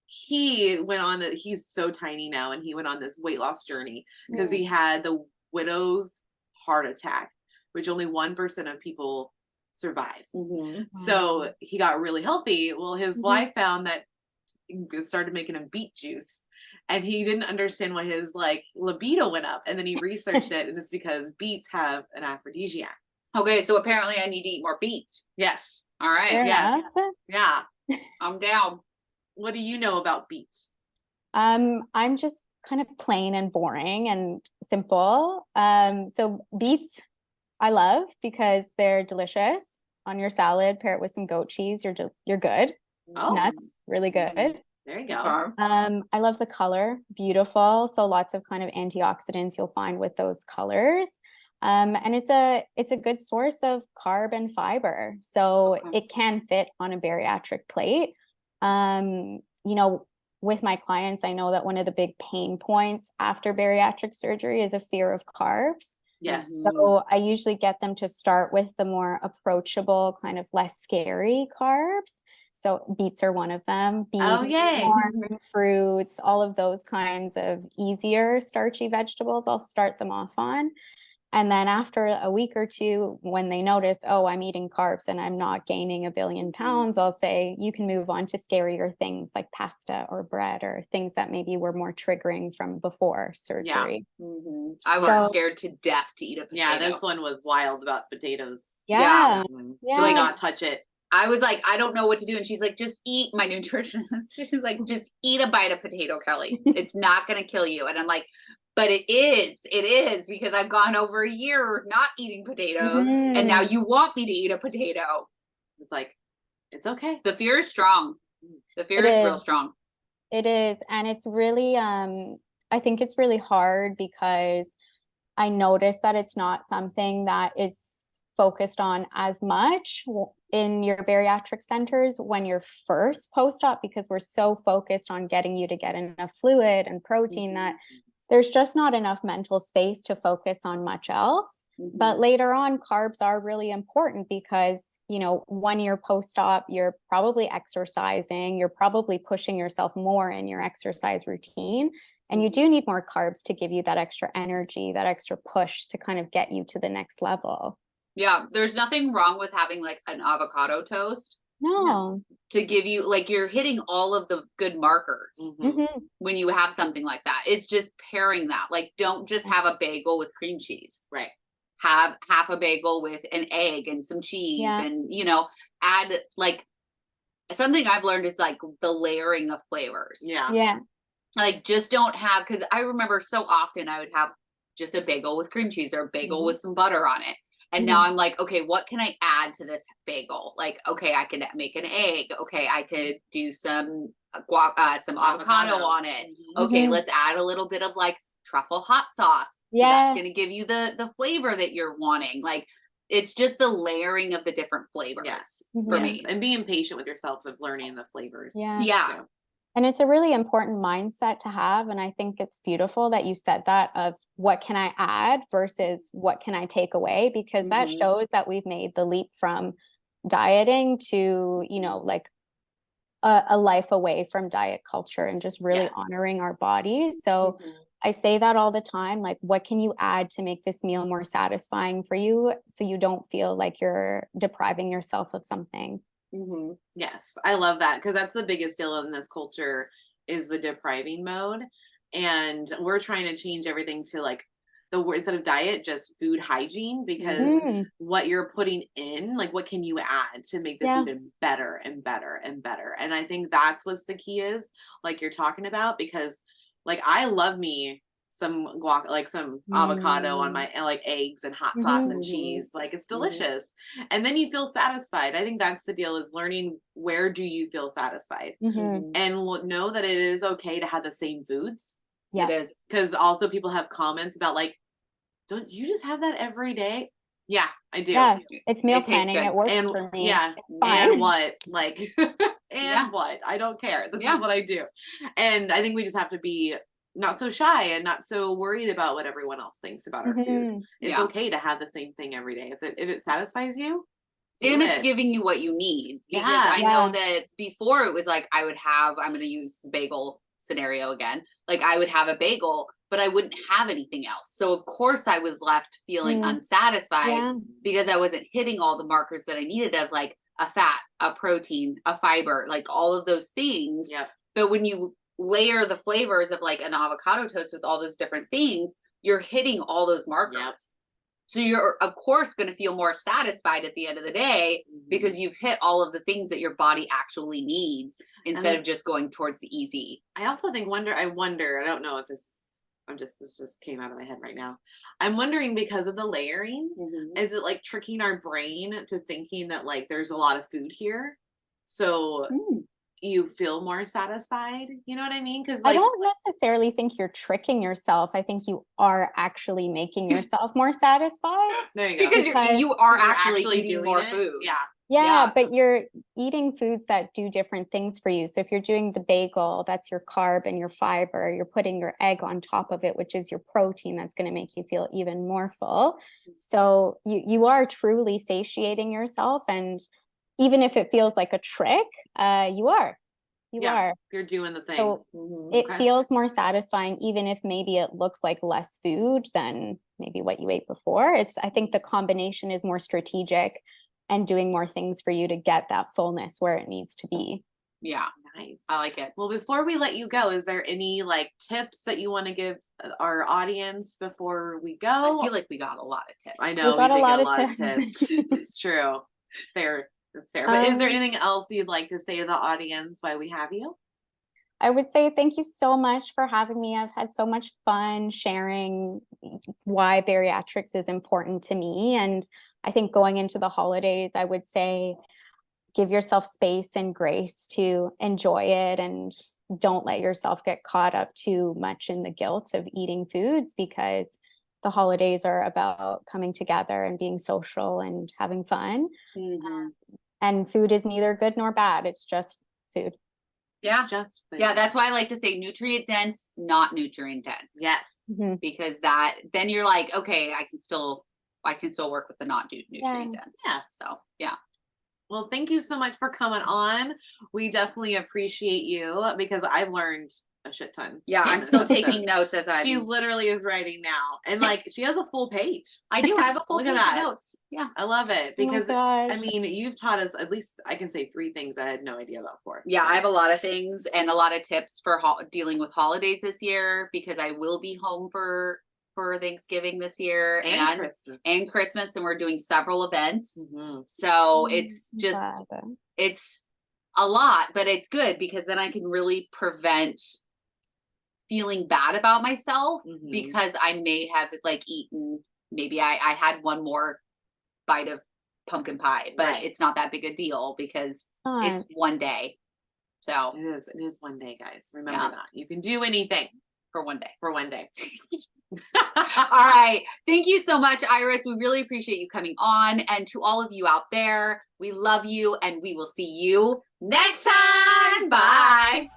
[SPEAKER 2] he went on he's so tiny now, and he went on this weight loss journey because he had the widow's heart attack, which only 1% of people survive. So he got really healthy. Well, his wife found that started making him beet juice, and he didn't understand why his like libido went up, and then he researched it, and it's because beets have an aphrodisiac.
[SPEAKER 3] Okay, so apparently I need to eat more beets.
[SPEAKER 2] Yes.
[SPEAKER 3] All right.
[SPEAKER 1] Fair enough.
[SPEAKER 2] Yeah.
[SPEAKER 3] I'm down.
[SPEAKER 2] What do you know about beets?
[SPEAKER 1] I'm just kind of plain and boring and simple. So beets I love because they're delicious. On your salad, pair it with some goat cheese, you're good. Nuts, really good.
[SPEAKER 2] There you go.
[SPEAKER 1] I love the color, beautiful. So lots of kind of antioxidants you'll find with those colors. And it's a good source of carb and fiber. So it can fit on a bariatric plate. With my clients, I know that one of the big pain points after bariatric surgery is a fear of carbs.
[SPEAKER 2] Yes.
[SPEAKER 1] So I usually get them to start with the more approachable, kind of less scary carbs. So beets are one of them. Beets, corn, fruits, all of those kinds of easier starchy vegetables, I'll start them off on. And then after a week or two, when they notice, I'm eating carbs and I'm not gaining 1 billion pounds, I'll say, you can move on to scarier things like pasta or bread or things that maybe were more triggering from before surgery.
[SPEAKER 3] Yeah. I was scared to death to eat a potato.
[SPEAKER 2] Yeah, this one was wild about potatoes.
[SPEAKER 1] Yeah.
[SPEAKER 2] So like not touch it.
[SPEAKER 3] I was like, I don't know what to do. And she's like, just eat. My nutritionist. She's like, just eat a bite of potato, Kellie. It's not going to kill you. And I'm like, but it is because I've gone over a year not eating potatoes. And now you want me to eat a potato.
[SPEAKER 2] It's like, it's okay.
[SPEAKER 3] The fear is strong. The fear is real strong.
[SPEAKER 1] It is. And it's really, I think it's really hard because I notice that it's not something that is focused on as much in your bariatric centers when you're first post-op, because we're so focused on getting you to get enough fluid and protein that there's just not enough mental space to focus on much else. But later on, carbs are really important because, you know, 1 year post-op, you're probably exercising, you're probably pushing yourself more in your exercise routine. And you do need more carbs to give you that extra energy, that extra push to kind of get you to the next level.
[SPEAKER 3] Yeah, there's nothing wrong with having like an avocado toast.
[SPEAKER 1] No.
[SPEAKER 3] To give you, like, you're hitting all of the good markers when you have something like that. It's just pairing that. Like, don't just have a bagel with cream cheese.
[SPEAKER 2] Right.
[SPEAKER 3] Have half a bagel with an egg and some cheese and, you know, add like something I've learned is like the layering of flavors.
[SPEAKER 1] Yeah.
[SPEAKER 3] Like, just don't have, because I remember so often I would have just a bagel with cream cheese or a bagel with some butter on it. And now I'm like, okay, what can I add to this bagel? Like, okay, I could make an egg. Okay, I could do some avocado on it. Okay, let's add a little bit of like truffle hot sauce. Yeah, that's going to give you the flavor that you're wanting. Like, it's just the layering of the different flavors for me.
[SPEAKER 2] And being patient with yourself of learning the flavors.
[SPEAKER 3] Yeah.
[SPEAKER 1] And it's a really important mindset to have. And I think it's beautiful that you said that of what can I add versus what can I take away? Because that shows that we've made the leap from dieting to, you know, like a life away from diet culture and just really honoring our bodies. So I say that all the time, like, what can you add to make this meal more satisfying for you so you don't feel like you're depriving yourself of something?
[SPEAKER 2] Yes, I love that, because that's the biggest deal in this culture is the depriving mode. And we're trying to change everything to like the word, instead of diet, just food hygiene, because what you're putting in, like, what can you add to make this even better and better and better? And I think that's what's the key is, like you're talking about, because like I love me some guac, like some avocado on my, like eggs and hot sauce and cheese. Like, it's delicious. And then you feel satisfied. I think that's the deal, is learning, where do you feel satisfied? And know that it is okay to have the same foods.
[SPEAKER 3] It is.
[SPEAKER 2] Because also people have comments about like, don't you just have that every day? Yeah, I do.
[SPEAKER 1] Yeah, it's meal planning. It works for me.
[SPEAKER 2] Yeah.
[SPEAKER 1] It's fine.
[SPEAKER 2] And what? Like, and what? I don't care. This is what I do. And I think we just have to be not so shy and not so worried about what everyone else thinks about our food. It's okay to have the same thing every day. If it satisfies you,
[SPEAKER 3] and it's giving you what you need. Because I know that before it was like, I'm going to use the bagel scenario again. Like, I would have a bagel, but I wouldn't have anything else. So of course I was left feeling unsatisfied because I wasn't hitting all the markers that I needed of like a fat, a protein, a fiber, like all of those things. But when you layer the flavors of like an avocado toast with all those different things, you're hitting all those markers. So you're of course going to feel more satisfied at the end of the day because you've hit all of the things that your body actually needs instead of just going towards the easy.
[SPEAKER 2] I also think I don't know if this just came out of my head right now. I'm wondering, because of the layering, is it like tricking our brain to thinking that like there's a lot of food here? So you feel more satisfied, you know what I mean? Because like,
[SPEAKER 1] I don't necessarily think you're tricking yourself. I think you are actually making yourself more satisfied.
[SPEAKER 2] There you go.
[SPEAKER 3] Because you are actually eating more food.
[SPEAKER 1] Yeah, but you're eating foods that do different things for you. So if you're doing the bagel, that's your carb and your fiber. You're putting your egg on top of it, which is your protein. That's going to make you feel even more full. So you are truly satiating yourself. And even if it feels like a trick, you are.
[SPEAKER 2] You're doing the thing.
[SPEAKER 1] So it feels more satisfying, even if maybe it looks like less food than maybe what you ate before. I think the combination is more strategic and doing more things for you to get that fullness where it needs to be.
[SPEAKER 3] Yeah.
[SPEAKER 2] Nice.
[SPEAKER 3] I like it.
[SPEAKER 2] Well, before we let you go, is there any like tips that you want to give our audience before we go?
[SPEAKER 3] I feel like we got a lot of tips.
[SPEAKER 2] I know we did get a lot of tips. It's true. It's fair. It's fair. But is there anything else you'd like to say to the audience while we have you?
[SPEAKER 1] I would say thank you so much for having me. I've had so much fun sharing why bariatrics is important to me. And I think going into the holidays, I would say give yourself space and grace to enjoy it, and don't let yourself get caught up too much in the guilt of eating foods, because the holidays are about coming together and being social and having fun. And food is neither good nor bad. It's just food.
[SPEAKER 3] Yeah.
[SPEAKER 2] It's just food.
[SPEAKER 3] Yeah, that's why I like to say nutrient dense, not nutrient dense.
[SPEAKER 2] Yes.
[SPEAKER 3] Because then you're like, okay, I can still work with the not nutrient dense.
[SPEAKER 2] Yeah.
[SPEAKER 3] So yeah.
[SPEAKER 2] Well, thank you so much for coming on. We definitely appreciate you because I've learned a shit ton.
[SPEAKER 3] Yeah, I'm still taking notes as
[SPEAKER 2] She literally is writing now. And like, she has a full page.
[SPEAKER 3] I do have a full
[SPEAKER 2] Look
[SPEAKER 3] page
[SPEAKER 2] at that.
[SPEAKER 3] of notes. Yeah.
[SPEAKER 2] I love it because
[SPEAKER 1] I
[SPEAKER 2] mean, you've taught us, at least I can say 3 things I had no idea about before.
[SPEAKER 3] Yeah,
[SPEAKER 2] So.
[SPEAKER 3] I have a lot of things and a lot of tips for dealing with holidays this year because I will be home for Thanksgiving this year and Christmas, and we're doing several events. So it's just it's a lot, but it's good because then I can really prevent feeling bad about myself because I may have like eaten, maybe I had one more bite of pumpkin pie, but it's not that big a deal because it's one day. So
[SPEAKER 2] it is one day, guys. Remember that. You can do anything
[SPEAKER 3] for one day.
[SPEAKER 2] All
[SPEAKER 3] right. Thank you so much, Iris. We really appreciate you coming on. And to all of you out there, we love you and we will see you next time. Bye.